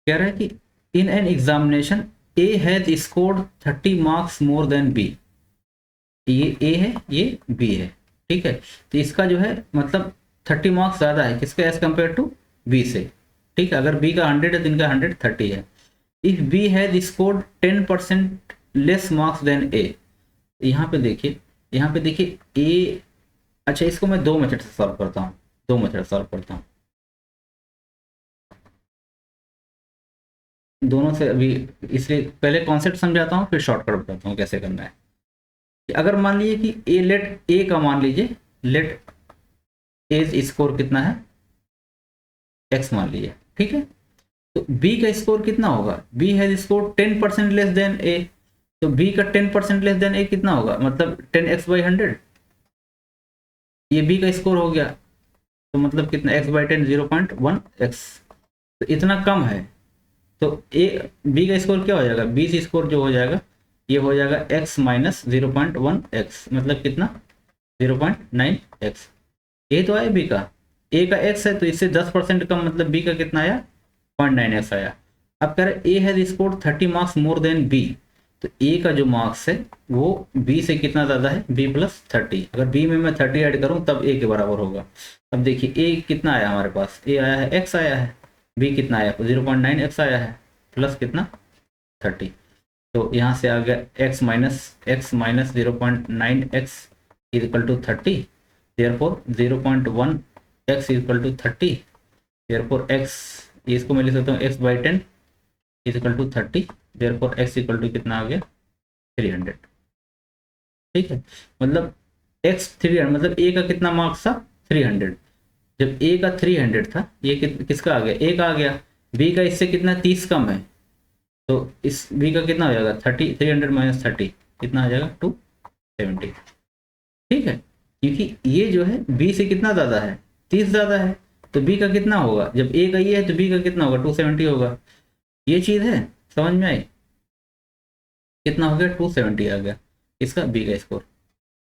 कह रहा है कि in an examination A has scored 30 marks more than B. ये ए है, ये बी है, ठीक है। तो इसका जो है मतलब 30 मार्क्स ज़्यादा है किसके, एज कम्पेयर टू बी से, ठीक है। अगर बी का 100 है तो इनका 130 है। If B has scored 10% less marks than A. यहाँ पे देखिए, यहाँ पे देखिए ए, अच्छा इसको मैं दो मेथड से सॉल्व करता हूँ, दो मेथड सॉल्व करता हूँ दोनों से अभी, इसलिए पहले कॉन्सेप्ट समझाता हूँ फिर शॉर्टकट बताता हूँ कैसे करना है। अगर मान लीजिए कि ए, लेट ए का मान लीजिए, लेट एज स्कोर कितना है, एक्स मान लीजिए, ठीक है। तो बी का स्कोर कितना होगा, B has score 10% less than A. तो बी का 10% लेस देन ए कितना होगा, मतलब 10x/100, ये बी का स्कोर हो गया। तो मतलब कितना, x/10 0.1x, तो इतना कम है। तो ए, बी का स्कोर क्या हो जाएगा, बी से स्कोर जो हो जाएगा ये हो जाएगा x माइनस 0.1x, मतलब कितना 0.9x। ये तो आया बी का, ए का x है तो इससे 10% कम, मतलब बी का कितना आया 0.9x आया। अब कह रहे A has scored 30 marks more than B. तो ए का जो मार्क्स है वो बी से कितना ज़्यादा है, b+30। अगर बी में मैं 30 ऐड करूँ तब ए के बराबर होगा। अब देखिए ए कितना आया हमारे पास, ए आया है x आया है, बी कितना आया 0.9x आया है, प्लस कितना 30। तो यहाँ से आ गया x minus 0.9x is equal to 30, therefore 0.1x is equal to 30, therefore x, इसको मैं लिख सकता हूँ x/10 is equal to 30, therefore x equal to कितना आ गया 300, ठीक है। मतलब x 300, मतलब a का कितना मार्क्स था 300। जब a का 300 था, ये किसका आ गया, a का आ गया। b का इससे कितना 30 कम है, तो इस b का कितना हो जाएगा 30, 300 माइनस 30 कितना आ जाएगा 270, ठीक है। क्योंकि ये जो है b से कितना ज़्यादा है, 30 ज़्यादा है। तो b का कितना होगा, जब a का ये है तो b का कितना होगा 270 होगा। ये चीज़ है, समझ में आई, कितना हो गया 270 आ गया इसका b का स्कोर।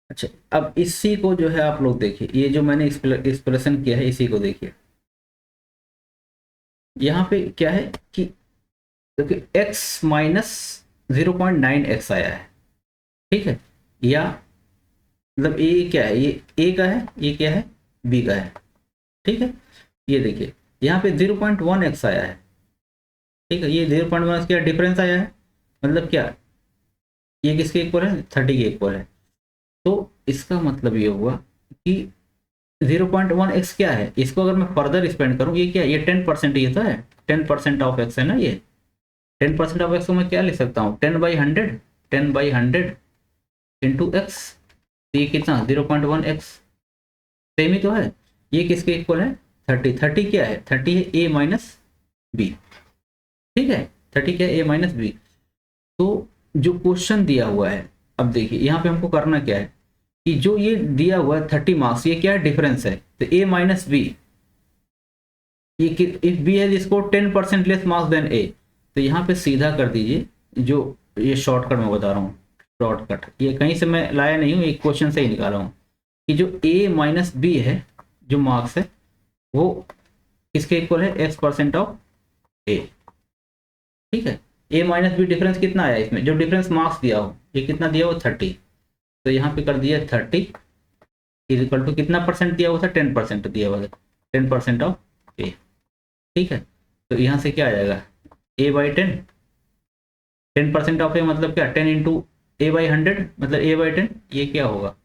अच्छा, अब इसी को जो है आप लोग देखिए, ये जो मैंने एक्सप्रेशन किया है इसी को देखिए। यहाँ पे क्या है कि क्योंकि x माइनस 0.9x आया है, ठीक है। या मतलब ए क्या है, ये ए का है, ये क्या है बी का है, ठीक है। ये देखिए यहाँ पे 0.1x आया है, ठीक है। ये 0.1 क्या डिफरेंस आया है, मतलब क्या, ये किसके इक्वल है 30 के इक्वल है। तो इसका मतलब ये हुआ कि 0.1x क्या है, इसको अगर मैं फर्दर एक्सपेंड करूँ, ये क्या है, ये 10%, ये तो है 10% ऑफ x है ना, ये 10% ऑफ x को मैं क्या लिख सकता हूँ 10/100, 10/100 इंटू एक्स, तो ये कितना 0.1x, सेम ही तो है। ये किसके इक्वल है 30, 30 क्या है, 30 है a माइनस बी, ठीक है। 30 क्या है a माइनस बी। तो जो क्वेश्चन दिया हुआ है, अब देखिए यहाँ पे हमको करना क्या है कि जो ये दिया हुआ है 30 मार्क्स, ये क्या है डिफरेंस है, तो a माइनस बी, ये if B has score 10% less marks than A. तो यहाँ पे सीधा कर दीजिए, जो ये शॉर्टकट मैं बता रहा हूँ, शॉर्टकट ये कहीं से मैं लाया नहीं हूँ, एक क्वेश्चन से ही निकाला हूँ कि जो a माइनस बी है, जो मार्क्स है वो किसके इक्वल है, x% ऑफ a, ठीक है। a माइनस बी डिफरेंस कितना आया इसमें, जो डिफरेंस मार्क्स दिया हो, ये कितना दिया हो 30, तो यहाँ पे कर दिया 30 इज इक्वल टू कितना परसेंट दिया हुआ था, 10% दिया हुआ था, 10% ऑफ a, ठीक है। तो यहाँ से क्या आ जाएगा a/10, 10% ऑफ a मतलब क्या 10 इंटू a/100, मतलब a/10, ये क्या होगा,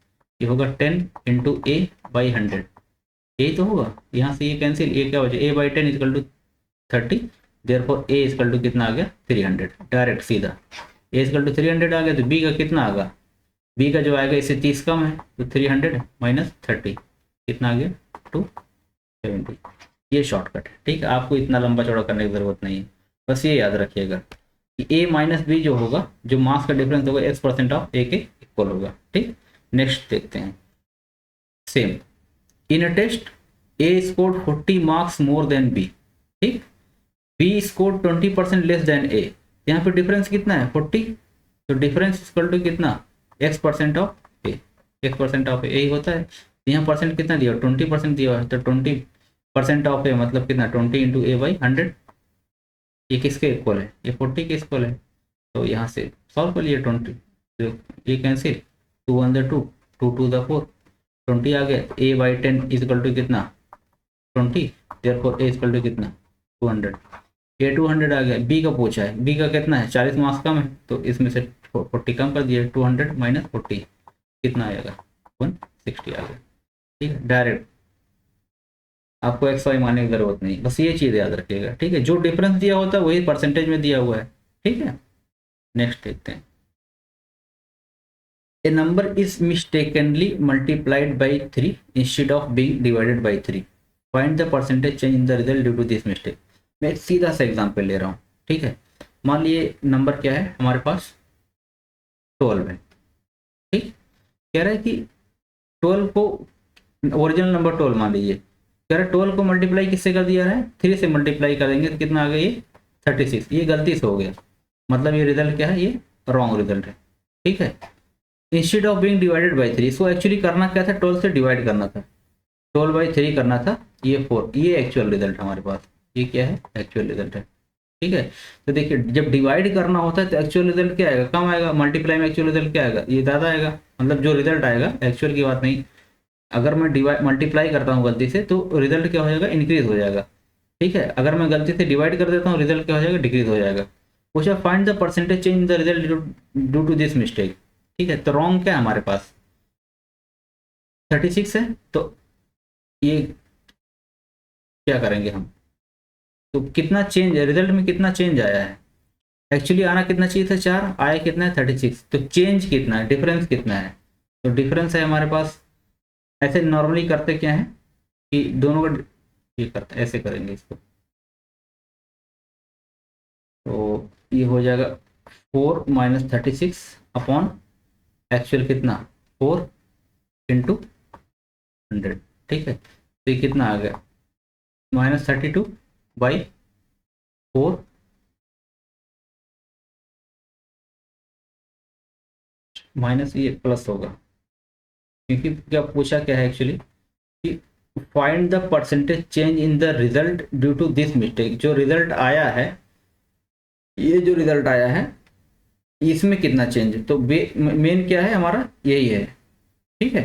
ये होगा 10 इंटू a/100, यही तो होगा। यहाँ से ये कैंसिल, ये क्या हो जाए a/10 is equal to 30, therefore a is equal to कितना आ गया 300, डायरेक्ट सीधा a इजकल टू 300 आ गया। तो b का कितना आएगा, b का जो आएगा इससे 30 कम है, तो 300 माइनस 30 कितना आ गया 270। ये शॉर्टकट है, ठीक है। आपको इतना लंबा चौड़ा करने की जरूरत नहीं है, बस ये याद रखिएगा कि a माइनस बी जो होगा, जो मार्क्स का डिफरेंस होगा x% ऑफ a के इक्वल होगा, ठीक। नेक्स्ट देखते हैं, same in a test a scored 40 marks more than b, ठीक। B score 20% less than A, यहाँ पे डिफरेंस कितना है 40, तो डिफरेंस इक्वल टू कितना x percent of A, x percent of A ही होता है। यहाँ परसेंट कितना दिया 20% दिया है, तो 20% ऑफ ए मतलब कितना 20 इंटू ए बाई 100, ये किसके इक्वल है, ये 40 के इक्वल है। तो यहाँ से सॉल्व कर लिए 20, तो ये कैंसिल, 2 1 2, 2 2 4, 20 आ गया, a बाई 10 इजकल टू कितना 20, देयरफॉर a इजकल टू कितना 200, a 200 आ गया। b का पूछा है, b का कितना है 40 मार्क्स कम है, तो इसमें से 40 कम कर दिया, 200 माइनस 40 कितना आएगा 160 आ गया। ठीक है, डायरेक्ट आपको एक्स वाई मानने की जरूरत नहीं, बस ये चीज़ याद रखिएगा। ठीक है, जो डिफरेंस दिया होता है वही परसेंटेज में दिया हुआ है। ठीक है, नेक्स्ट देखते हैं। A number is mistakenly multiplied by 3 instead of being divided by 3. Find the percentage change in the result due to this mistake. मैं एक सीधा सा एग्जांपल ले रहा हूँ। ठीक है, मान लिए नंबर क्या है हमारे पास 12 है। ठीक, कह रहा है कि 12 को ओरिजिनल नंबर 12 मान लीजिए, कह रहा है 12 को मल्टीप्लाई किससे कर दिया है 3 से मल्टीप्लाई करेंगे तो कितना आ गया ये 36। ये गलती से हो गया, मतलब ये रिजल्ट क्या है, ये रॉन्ग रिजल्ट है। ठीक है, instead of being divided by 3, इसको एक्चुअली करना क्या था 12 से डिवाइड करना था, 12 बाई 3 करना था, ये 4, ये एक्चुअल रिजल्ट हमारे पास, ये क्या है एक्चुअल रिजल्ट है। ठीक है, तो देखिए जब डिवाइड करना होता है तो एक्चुअल रिजल्ट क्या आएगा कम आएगा, मल्टीप्लाई में एक्चुअल रिजल्ट क्या आएगा ये ज़्यादा आएगा, मतलब जो रिजल्ट आएगा एक्चुअल की बात नहीं। अगर मैं डिवाइड मल्टीप्लाई करता हूँ गलती से तो रिजल्ट क्या हो जाएगा इंक्रीज हो जाएगा। ठीक है, अगर मैं गलती से डिवाइड कर देता हूँ रिजल्ट क्या हो जाएगा डिक्रीज हो जाएगा। पूछा find the percentage change in the result due to this mistake. ठीक है, तो रॉन्ग क्या है हमारे पास 36 है, तो ये क्या करेंगे हम, तो कितना चेंज रिजल्ट में कितना चेंज आया है, एक्चुअली आना कितना चाहिए था 4, आया कितना है 36, तो चेंज कितना है डिफरेंस कितना है, तो डिफरेंस है हमारे पास। ऐसे नॉर्मली करते क्या है कि दोनों का ये करते ऐसे करेंगे इसको, तो ये हो जाएगा 4 माइनस 36 अपॉन एक्चुअल कितना 4 इंटू 100। ठीक है, तो ये कितना आ गया -32 बाई 4 माइनस ये प्लस होगा, क्योंकि क्या पूछा क्या है एक्चुअली कि find the percentage change in the result due to this mistake. जो रिजल्ट आया है, ये जो रिजल्ट आया है इसमें कितना चेंज है, तो मेन क्या है हमारा यही है। ठीक है,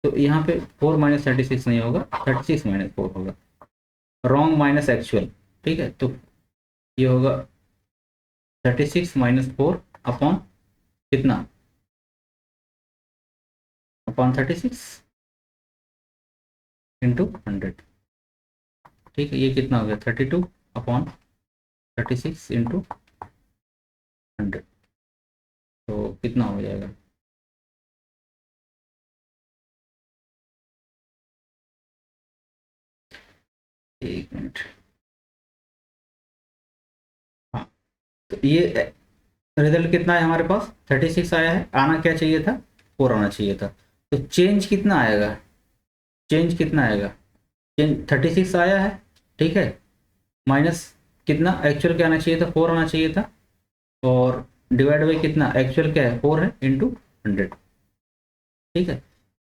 तो यहाँ पे 4 माइनस 36 नहीं होगा, 36 माइनस 4 होगा, रॉन्ग माइनस एक्चुअल। ठीक है, तो ये होगा 36 माइनस 4 अपॉन कितना अपॉन 36 इंटू 100। ठीक है, ये कितना हो गया 32 अपॉन 36 इंटू 100, तो कितना हो जाएगा एक मिनट। हाँ, तो ये रिजल्ट कितना है हमारे पास 36 आया है, आना क्या चाहिए था 4 आना चाहिए था, तो चेंज कितना आएगा, चेंज कितना आएगा, चेंज 36 आया है। ठीक है, माइनस कितना एक्चुअल क्या आना चाहिए था 4 आना चाहिए था, और डिवाइड बाई कितना एक्चुअल क्या है 4 है इंटू 100। ठीक है,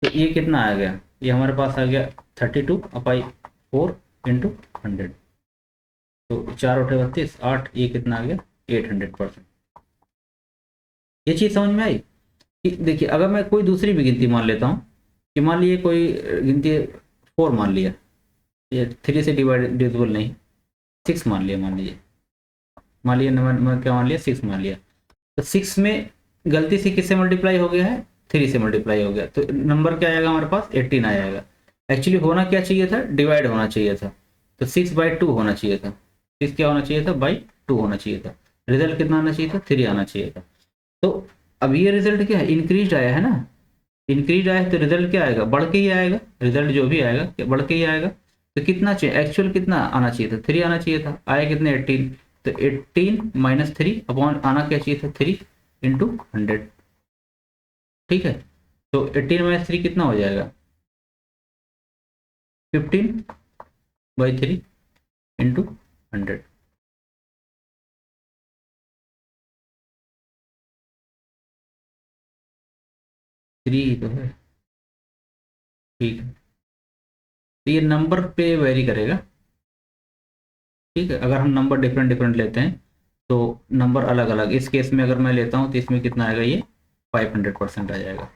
तो ये कितना आ गया, ये हमारे पास आ गया 32 अपाई 4 इंटू 100, तो 4 उठे 32 8, ये कितना आ गया 800%। ये चीज़ समझ में आई कि देखिए अगर मैं कोई दूसरी भी गिनती मान लेता हूँ कि मान लिए कोई गिनती 4 मान लिया, ये 3 से डिवाइडेबल नहीं 6 मान लिया, मान लिया नंबर क्या मान लिया 6 मान लिया, तो 6 में गलती से किससे मल्टीप्लाई हो गया है 3 से मल्टीप्लाई हो गया, तो नंबर क्या आएगा हमारे पास 18 आ जाएगा। एक्चुअली होना क्या चाहिए था डिवाइड होना चाहिए था, तो 6/2 होना चाहिए था, 6 क्या होना चाहिए था बाई 2 होना चाहिए था, रिजल्ट कितना आना चाहिए था 3 आना चाहिए था। तो अब ये रिजल्ट क्या है इंक्रीज आया है ना, इंक्रीज आया है तो रिजल्ट क्या आएगा बढ़ के ही आएगा, रिजल्ट जो भी आएगा क्या बढ़ के ही आएगा, तो कितना चाहिए एक्चुअल कितना आना चाहिए था 3 आना चाहिए था, आया कितने 18, तो 18 माइनस 3 अपॉन आना क्या चाहिए था 3 इंटू 100। ठीक है, तो 18 माइनस 3 कितना हो जाएगा 15/3 इंटू 100। 3 ही तो है, ठीक है। तो ये नंबर पे वेरी करेगा, ठीक है। अगर हम नंबर डिफरेंट डिफरेंट लेते हैं तो नंबर अलग अलग, इस केस में अगर मैं लेता हूँ तो इसमें कितना आएगा, ये 500% आ जाएगा।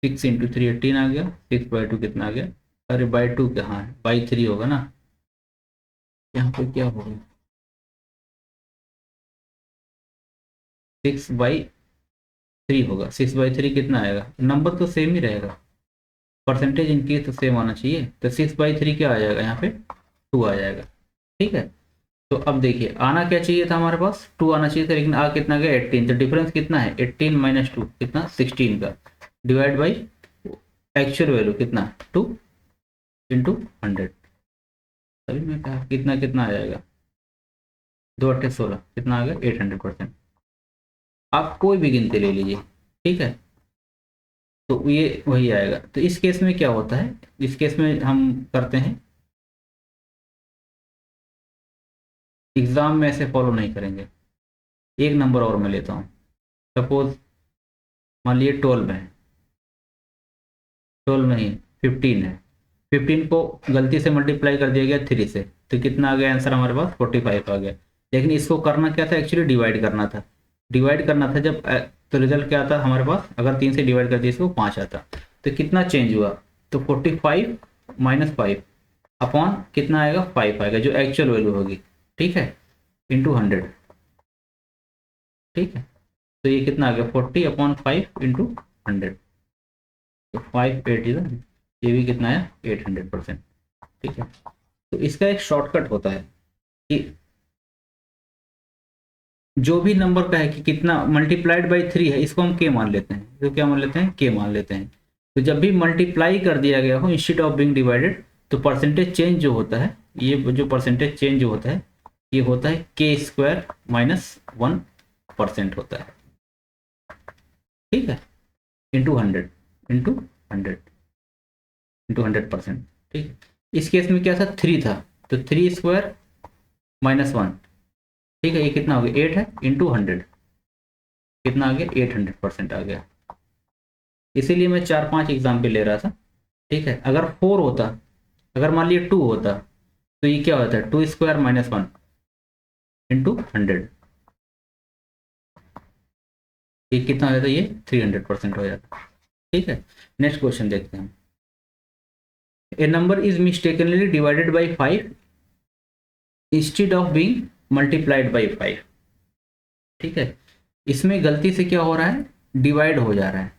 6 × 3 18 आ गया, 6/2 कितना आ गया, अरे बाई टू कहाँ है, बाई 3 होगा ना, यहाँ पे क्या होगा, 6/3 होगा। 6/3 कितना आएगा, नंबर तो सेम ही रहेगा, परसेंटेज इनकेस तो सेम आना चाहिए, तो 6/3 क्या आ जाएगा, यहाँ पे 2 आ जाएगा, ठीक है। तो अब देखिए आना क्या चाहिए था, हमारे पास 2 आना चाहिए था, लेकिन आ कितना गया 18, तो डिफरेंस कितना है 18 - 2 कितना 16 का, डिवाइड बाई एक्चुअल वैल्यू कितना 2 × 100, तभी मैं कहा कितना कितना आ जाएगा, 2 × 8 = 16 कितना आ गया 800%। आप कोई भी गिनती ले लीजिए, ठीक है, तो ये वही आएगा। तो इस केस में क्या होता है, इस केस में हम करते हैं, एग्जाम में ऐसे फॉलो नहीं करेंगे। एक नंबर और मैं लेता हूँ, सपोज मान लीजिए 12 है, 12 नहीं 15 है, 15 को गलती से मल्टीप्लाई कर दिया गया 3 से, तो कितना आ गया आंसर हमारे पास 45 आ गया। लेकिन इसको करना क्या था, एक्चुअली डिवाइड करना था, डिवाइड करना था जब तो रिजल्ट क्या आता हमारे पास, अगर 3 से डिवाइड कर दिया इसको 5 आता, तो कितना चेंज हुआ, तो 45 - 5 अपॉन कितना आएगा 5 आएगा, जो एक्चुअल वैल्यू होगी, ठीक है, इंटू 100, ठीक है। तो ये कितना आ गया 40/5 इंटू 100, तो 5/8 इधर, ये भी कितना है 800%, ठीक है। तो इसका एक शॉर्टकट होता है कि जो भी नंबर का है कि कितना मल्टीप्लाइड बाई 3 है, इसको हम के मान लेते हैं, तो क्या मान लेते हैं के मान लेते हैं। तो जब भी मल्टीप्लाई कर दिया गया हो इंस्टेड ऑफ बीइंग डिवाइडेड, तो परसेंटेज चेंज जो होता है, ये जो परसेंटेज चेंज जो होता है, ये होता है k² - 1% होता है, ठीक है, इंटू 100 इंटू 100 इंटू 100%, ठीक है। इस केस में क्या था 3 था, तो 3² - 1, ठीक है, ये कितना हो गया 8 है, इंटू 100 कितना आ गया 800% आ गया। इसीलिए मैं 4-5 एग्जाम्पल ले रहा था, ठीक है। अगर 4 होता, अगर मान लीजिए 2 होता, तो ये क्या होता है 2² - 1 इंटू 100, ये कितना हो जाता है, ये 300% हो जाता है, ठीक है। नेक्स्ट क्वेश्चन देखते हैं। A number is mistakenly divided by 5 instead of being multiplied by 5, ठीक है। इसमें गलती से क्या हो रहा है, डिवाइड हो जा रहा है,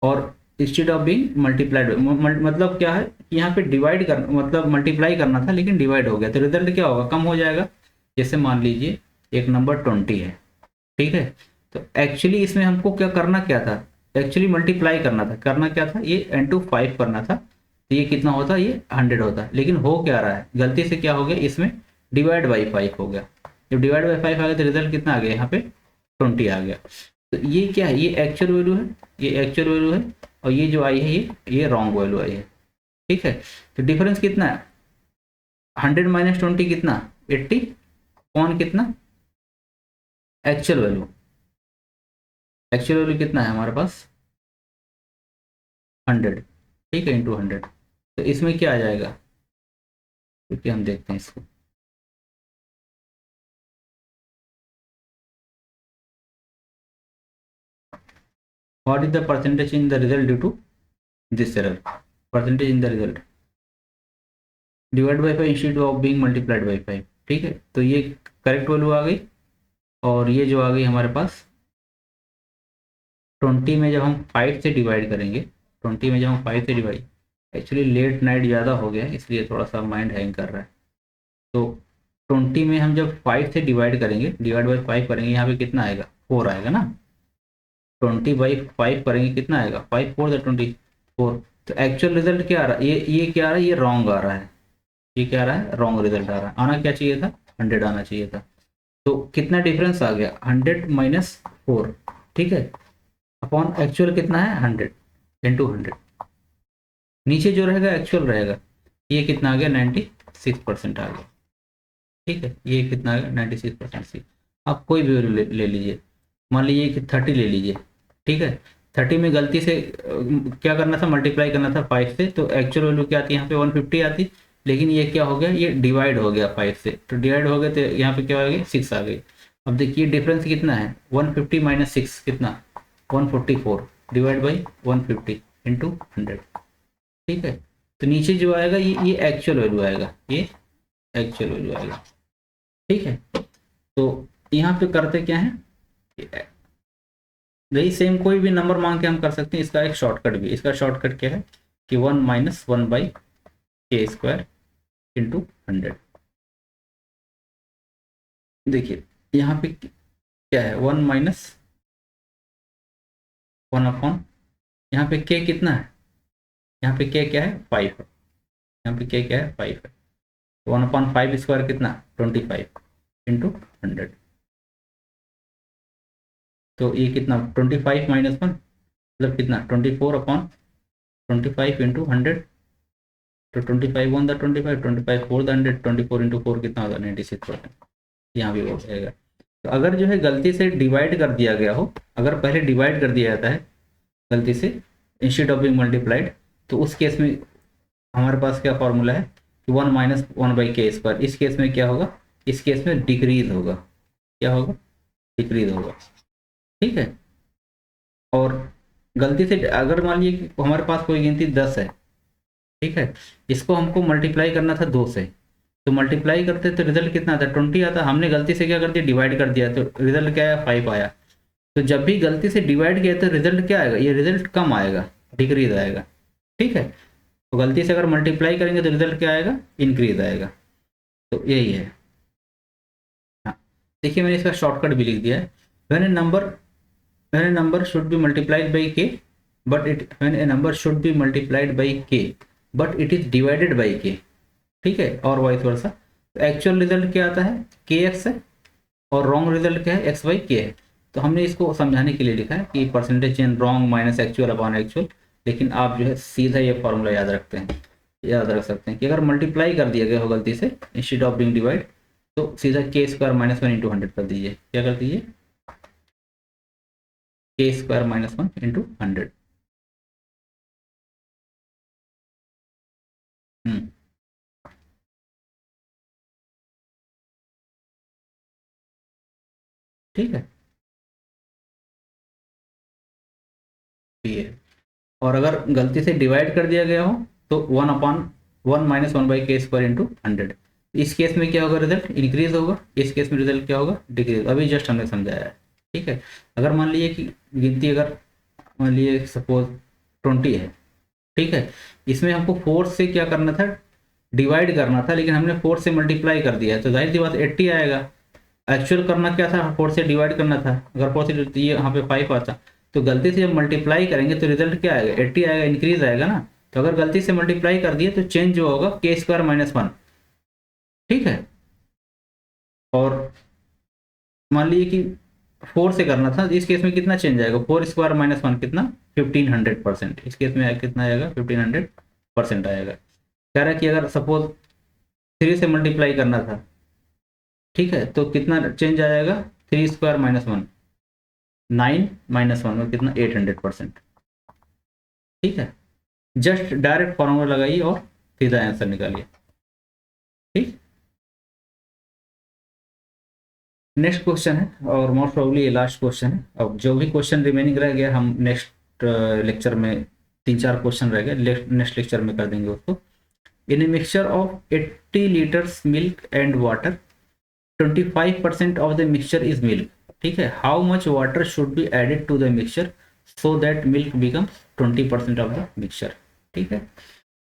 और इंस्टेड ऑफ बीइंग मल्टीप्लाइड, मतलब क्या है, यहाँ पे डिवाइड कर मतलब मल्टीप्लाई करना था लेकिन डिवाइड हो गया, तो रिजल्ट क्या होगा, कम हो जाएगा। जैसे मान लीजिए एक नंबर 20 है, ठीक है, तो एक्चुअली इसमें हमको क्या करना क्या था, एक्चुअली मल्टीप्लाई करना क्या था, ये इंटू 5 करना था, तो ये कितना होता, ये 100 होता, लेकिन हो क्या रहा है, गलती से क्या हो गया, इसमें डिवाइड बाई 5 हो गया। जब डिवाइड बाई 5 आ गया तो रिजल्ट कितना आ गया, यहाँ पे 20 आ गया। तो ये क्या है, ये एक्चुअल वैल्यू है, ये एक्चुअल वैल्यू है, और ये जो आई है ये रॉन्ग वैल्यू आई है, ठीक है। तो डिफरेंस कितना है, 100 - 20 कितना 80, कौन कितना एक्चुअल वैल्यू, एक्चुअल वैल्यू कितना है हमारे पास 100, ठीक है, इंटू 100, तो इसमें क्या आ जाएगा, क्योंकि हम देखते हैं इसको, what is the percentage in the result due to this error, percentage in the result divide by 5 instead of being multiplied by 5, ठीक है। तो ये करेक्ट वैल्यू आ गई, और ये जो आ गई हमारे पास 20 में जब हम 5 से डिवाइड करेंगे, 20 में जब हम 5 से डिवाइड, एक्चुअली लेट नाइट ज़्यादा हो गया है इसलिए थोड़ा सा माइंड हैंग कर रहा है। तो 20 में हम जब 5 से डिवाइड करेंगे, डिवाइड बाई 5 करेंगे, यहाँ पे कितना आएगा 4 आएगा ना, 20/5 करेंगे कितना आएगा 5 4 24, तो एक्चुअल रिजल्ट क्या आ रहा है, ये क्या आ रहा है, ये रॉन्ग आ रहा है, ये क्या आ रहा है रॉन्ग रिजल्ट आ रहा है, आना क्या चाहिए था 100 आना चाहिए था। तो कितना डिफरेंस आ गया 100 - 4, ठीक है, अपॉन एक्चुअल कितना है 100 इंटू 100, नीचे जो रहेगा एक्चुअल रहेगा, ये कितना आ गया 96% आ गया, ठीक है, ये कितना आ गया 96%। आप कोई भी वैल्यू ले लीजिए, मान लीजिए कि 30 ले लीजिए, ठीक है, 30 में गलती से क्या करना था, मल्टीप्लाई करना था 5 से, तो एक्चुअल वैल्यू क्या आती है यहाँ पे 150 आती, लेकिन ये क्या हो गया, ये डिवाइड हो गया 5 से, तो डिवाइड हो गया तो यहाँ पे क्या हो गया 6 आ गई। अब देखिए डिफरेंस कितना है, 150 माइनस 6 कितना, 144 डिवाइड बाई 150 इंटू 100। ठीक है, तो नीचे जो आएगा ये एक्चुअल वैल्यू आएगा, ये एक्चुअल वैल्यू आएगा। ठीक है, तो यहाँ पे करते क्या है, यही सेम कोई भी नंबर मांग के हम कर सकते हैं, इसका एक शॉर्टकट भी, इसका शॉर्टकट क्या है कि 1 माइनस 1 बाई के स्क्वायर इंटू 100। देखिए यहाँ पे क्या है, 1 माइनस 1 अपॉन, यहाँ पे के कितना है, यहाँ पे के क्या है 5 है, यहाँ पे के क्या है 5 है, 1/5 स्क्वायर कितना 25 इंटू 100। तो ये कितना 25 माइनस 1 मतलब कितना 24/25 इंटू 100। तो 25 one the 25, 25 four the 100, 24 into 4 कितना होगा 96%। यहाँ भी हो जाएगा। तो अगर जो है गलती से डिवाइड कर दिया गया हो, अगर पहले डिवाइड कर दिया जाता है गलती से इंस्टेड ऑफ बिंग मल्टीप्लाइड, तो उस केस में हमारे पास क्या फॉर्मूला है कि 1 माइनस 1 बाई के स्क्वायर। इस केस में क्या होगा, इस केस में डिक्रीज होगा, क्या होगा, डिक्रीज होगा। ठीक है, और गलती से अगर मान लीजिए कि हमारे पास कोई गिनती 10 है, ठीक है, इसको हमको मल्टीप्लाई करना था 2 से, तो मल्टीप्लाई करते तो रिजल्ट कितना आता 20 आता, हमने गलती से क्या कर दिया डिवाइड कर दिया, तो रिजल्ट क्या आया 5 आया। तो जब भी गलती से डिवाइड किया तो रिजल्ट क्या आएगा, ये रिजल्ट कम आएगा, डिक्रीज आएगा। ठीक है, तो गलती से अगर मल्टीप्लाई करेंगे तो रिजल्ट क्या आएगा, इंक्रीज आएगा। तो यही है। हाँ, देखिए मैंने इसका शॉर्टकट भी लिख दिया है, when a number should be multiplied by K but it when a number should be multiplied by K but it is divided by K. ठीक है, और वाइस वर्सा। तो एक्चुअल रिजल्ट क्या आता है के एक्स है, और रॉन्ग रिजल्ट क्या है एक्स बाई के है। तो हमने इसको समझाने के लिए लिखा है कि percentage change wrong minus actual upon actual, लेकिन आप जो है सीधा ये फॉर्मूला याद रखते हैं, याद रख सकते हैं कि अगर मल्टीप्लाई कर दिया गया हो गलती से इंस्टेड ऑफ बिंग डिवाइड, तो सीधा के स्क्वायर माइनस 1 इंटू 100 कर दीजिए। क्या कर दीजिए, के स्क्वायर माइनस 1 इंटू 100। ठीक है, ये है। और अगर गलती से डिवाइड कर दिया गया हो तो 1 माइनस 1 बाई के स्क्वायर इंटू 100। इस केस में क्या होगा, रिजल्ट इंक्रीज होगा, इस केस में रिजल्ट क्या होगा, डिक्रीज। अभी जस्ट हमने समझाया है। ठीक है, अगर मान लीजिए कि गिनती अगर मान लीजिए सपोज 20 है, ठीक है, इसमें हमको 4 से क्या करना था, डिवाइड करना था, लेकिन हमने 4 से मल्टीप्लाई कर दिया है, तो जाहिर सी बात 80 आएगा। एक्चुअल करना क्या था, 4 से डिवाइड करना था, अगर 4 से ये यहाँ पे 5 आता, तो गलती से जब मल्टीप्लाई करेंगे तो रिजल्ट क्या आएगा 80 आएगा, इंक्रीज आएगा ना। तो अगर गलती से मल्टीप्लाई कर दिए तो चेंज जो होगा के स्क्वायर माइनस 1। ठीक है, और मान लीजिए कि 4 से करना था, इस केस में कितना चेंज आएगा, 4 स्क्वायर माइनस 1 कितना 1500%। इस केस में कितना आएगा 1500% आएगा। कह रहा है कि अगर सपोज 3 से मल्टीप्लाई करना था, ठीक है, तो कितना चेंज आएगा, 3 स्क्वायर माइनस 1 9 माइनस 1 में कितना 800%। ठीक है, जस्ट डायरेक्ट फॉर्मूला लगाइए और सीधा आंसर निकालिए। ठीक, नेक्स्ट क्वेश्चन है और मोस्ट प्रोबेबली ये लास्ट क्वेश्चन है। अब जो भी क्वेश्चन रिमेनिंग रह गया हम नेक्स्ट लेक्चर में, 3-4 क्वेश्चन रह गए, नेक्स्ट लेक्चर में कर देंगे उसको। In a mixture of 80 litres milk and water 25% of the mixture is milk. ठीक है, how much water should be added to the mixture so that milk becomes 20% of the mixture. ठीक है,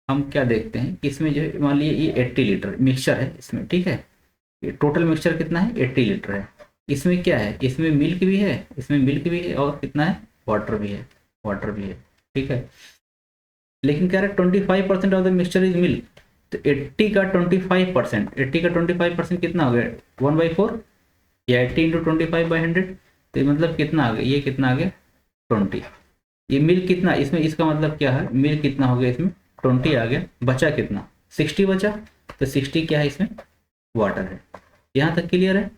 हम क्या देखते हैं कि इसमें जो है मान लीजिए ये 80 लीटर मिक्सचर है इसमें। ठीक है, ये टोटल मिक्सचर कितना है 80 लीटर है। इसमें क्या है, इसमें मिल्क भी है, इसमें मिल्क भी है, और कितना है वाटर भी है, वाटर भी है। ठीक है, लेकिन कह रहा है 25% of the mixture is milk. तो 80 का 25%, 80 का 25% कितना हो गया 1/4, या 80 इंटू 25/100, तो ये मतलब कितना आ गया, ये कितना आ गया 20। ये मिल्क कितना, इसमें इसका मतलब क्या है, मिल्क कितना हो गया इसमें 20 आ गया, बचा कितना 60 बचा। तो 60 क्या है इसमें वाटर है। यहाँ तक क्लियर है।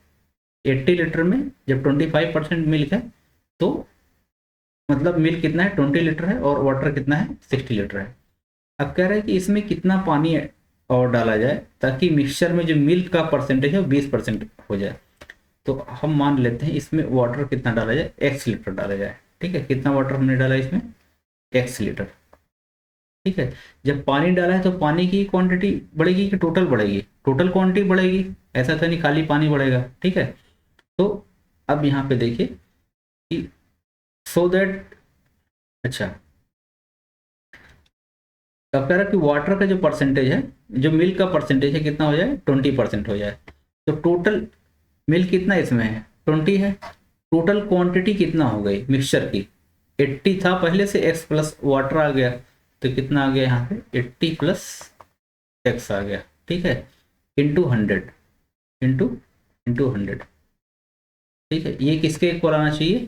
80 लीटर में जब 25% मिल्क है तो मतलब मिल्क कितना है 20 लीटर है और वाटर कितना है 60 लीटर है। अब कह रहा है कि इसमें कितना पानी और डाला जाए ताकि मिक्सचर में जो मिल्क का परसेंटेज है वो 20% हो जाए। तो हम मान लेते हैं इसमें वाटर कितना डाला जाए, x लीटर डाला जाए। ठीक है, कितना वाटर हमने डाला इसमें, x लीटर। ठीक है, जब पानी डाला है तो पानी की क्वांटिटी बढ़ेगी कि टोटल बढ़ेगी, टोटल क्वांटिटी बढ़ेगी, ऐसा तो नहीं खाली पानी बढ़ेगा। ठीक है, तो अब यहाँ पे देखिए कि सो दैट, अच्छा, अब कह रहा है कि वाटर का जो परसेंटेज है, जो मिल्क का परसेंटेज है कितना हो जाए, 20% हो जाए। तो टोटल मिल्क कितना इसमें है, 20 है। टोटल क्वांटिटी कितना हो गई मिक्सचर की, 80 था पहले से, x प्लस वाटर आ गया, तो कितना आ गया यहाँ पे 80 प्लस x आ गया। ठीक है, इंटू 100, इंटू इंटू 100। ठीक है, ये किसके इक्वल आना चाहिए,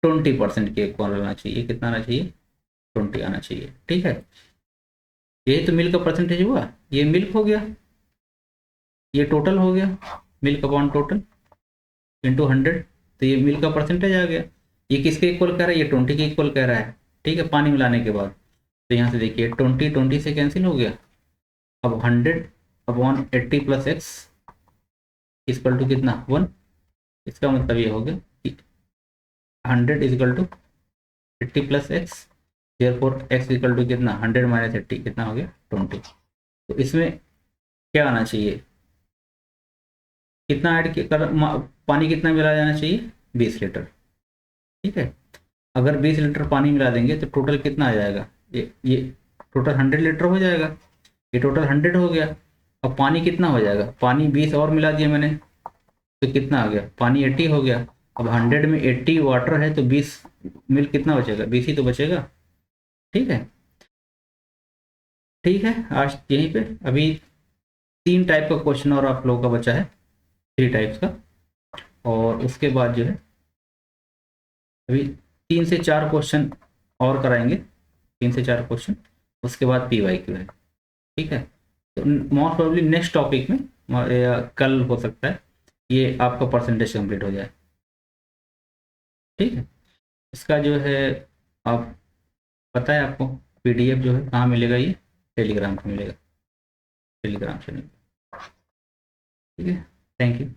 20% के इक्वल आना चाहिए। कितना आना चाहिए, 20 आना चाहिए। ठीक है, यही तो मिल्क का परसेंटेज हुआ, ये मिल्क हो गया, ये टोटल हो गया, मिल्क अपॉन टोटल इंटू 100, तो ये मिल्क का परसेंटेज आ गया। ये किसके इक्वल कह रहा है, ये 20 के इक्वल कह रहा है। ठीक है, पानी मिलाने के बाद, तो यहाँ से देखिए 20 से कैंसिल हो गया। अब 100 upon 80 plus x equal to कितना, 1। इसका मतलब ये हो गया कि 100 equal to 80 plus x, therefore x equal to कितना, 100 माइनस 80 कितना हो गया, 20। तो इसमें क्या आना चाहिए, कितना ऐड कर, पानी कितना मिलाया जाना चाहिए, 20 लीटर। ठीक है, अगर 20 लीटर पानी मिला देंगे तो टोटल कितना आ जाएगा, ये टोटल 100 लीटर हो जाएगा, ये टोटल 100 हो गया। अब पानी कितना हो जाएगा, पानी 20 और मिला दिया मैंने, तो कितना आ गया, पानी 80 हो गया। अब 100 में 80 वाटर है तो 20 मिल्क कितना बचेगा, 20 ही तो बचेगा। ठीक है, ठीक है, आज यहीं पे अभी 3 टाइप का क्वेश्चन और आप लोगों का बचा है, 3 टाइप्स का। और उसके बाद जो है अभी 3 से 4 क्वेश्चन और कराएंगे, 3 से 4 क्वेश्चन, उसके बाद PYQ है। ठीक है, तो मोस्ट प्रोबेबली नेक्स्ट टॉपिक में या कल हो सकता है ये आपका परसेंटेज कंप्लीट हो जाए। ठीक है, इसका जो है आप, पता है आपको PDF जो है कहाँ मिलेगा, ये टेलीग्राम पे मिलेगा, टेलीग्राम चैनल। ठीक है, थैंक यू।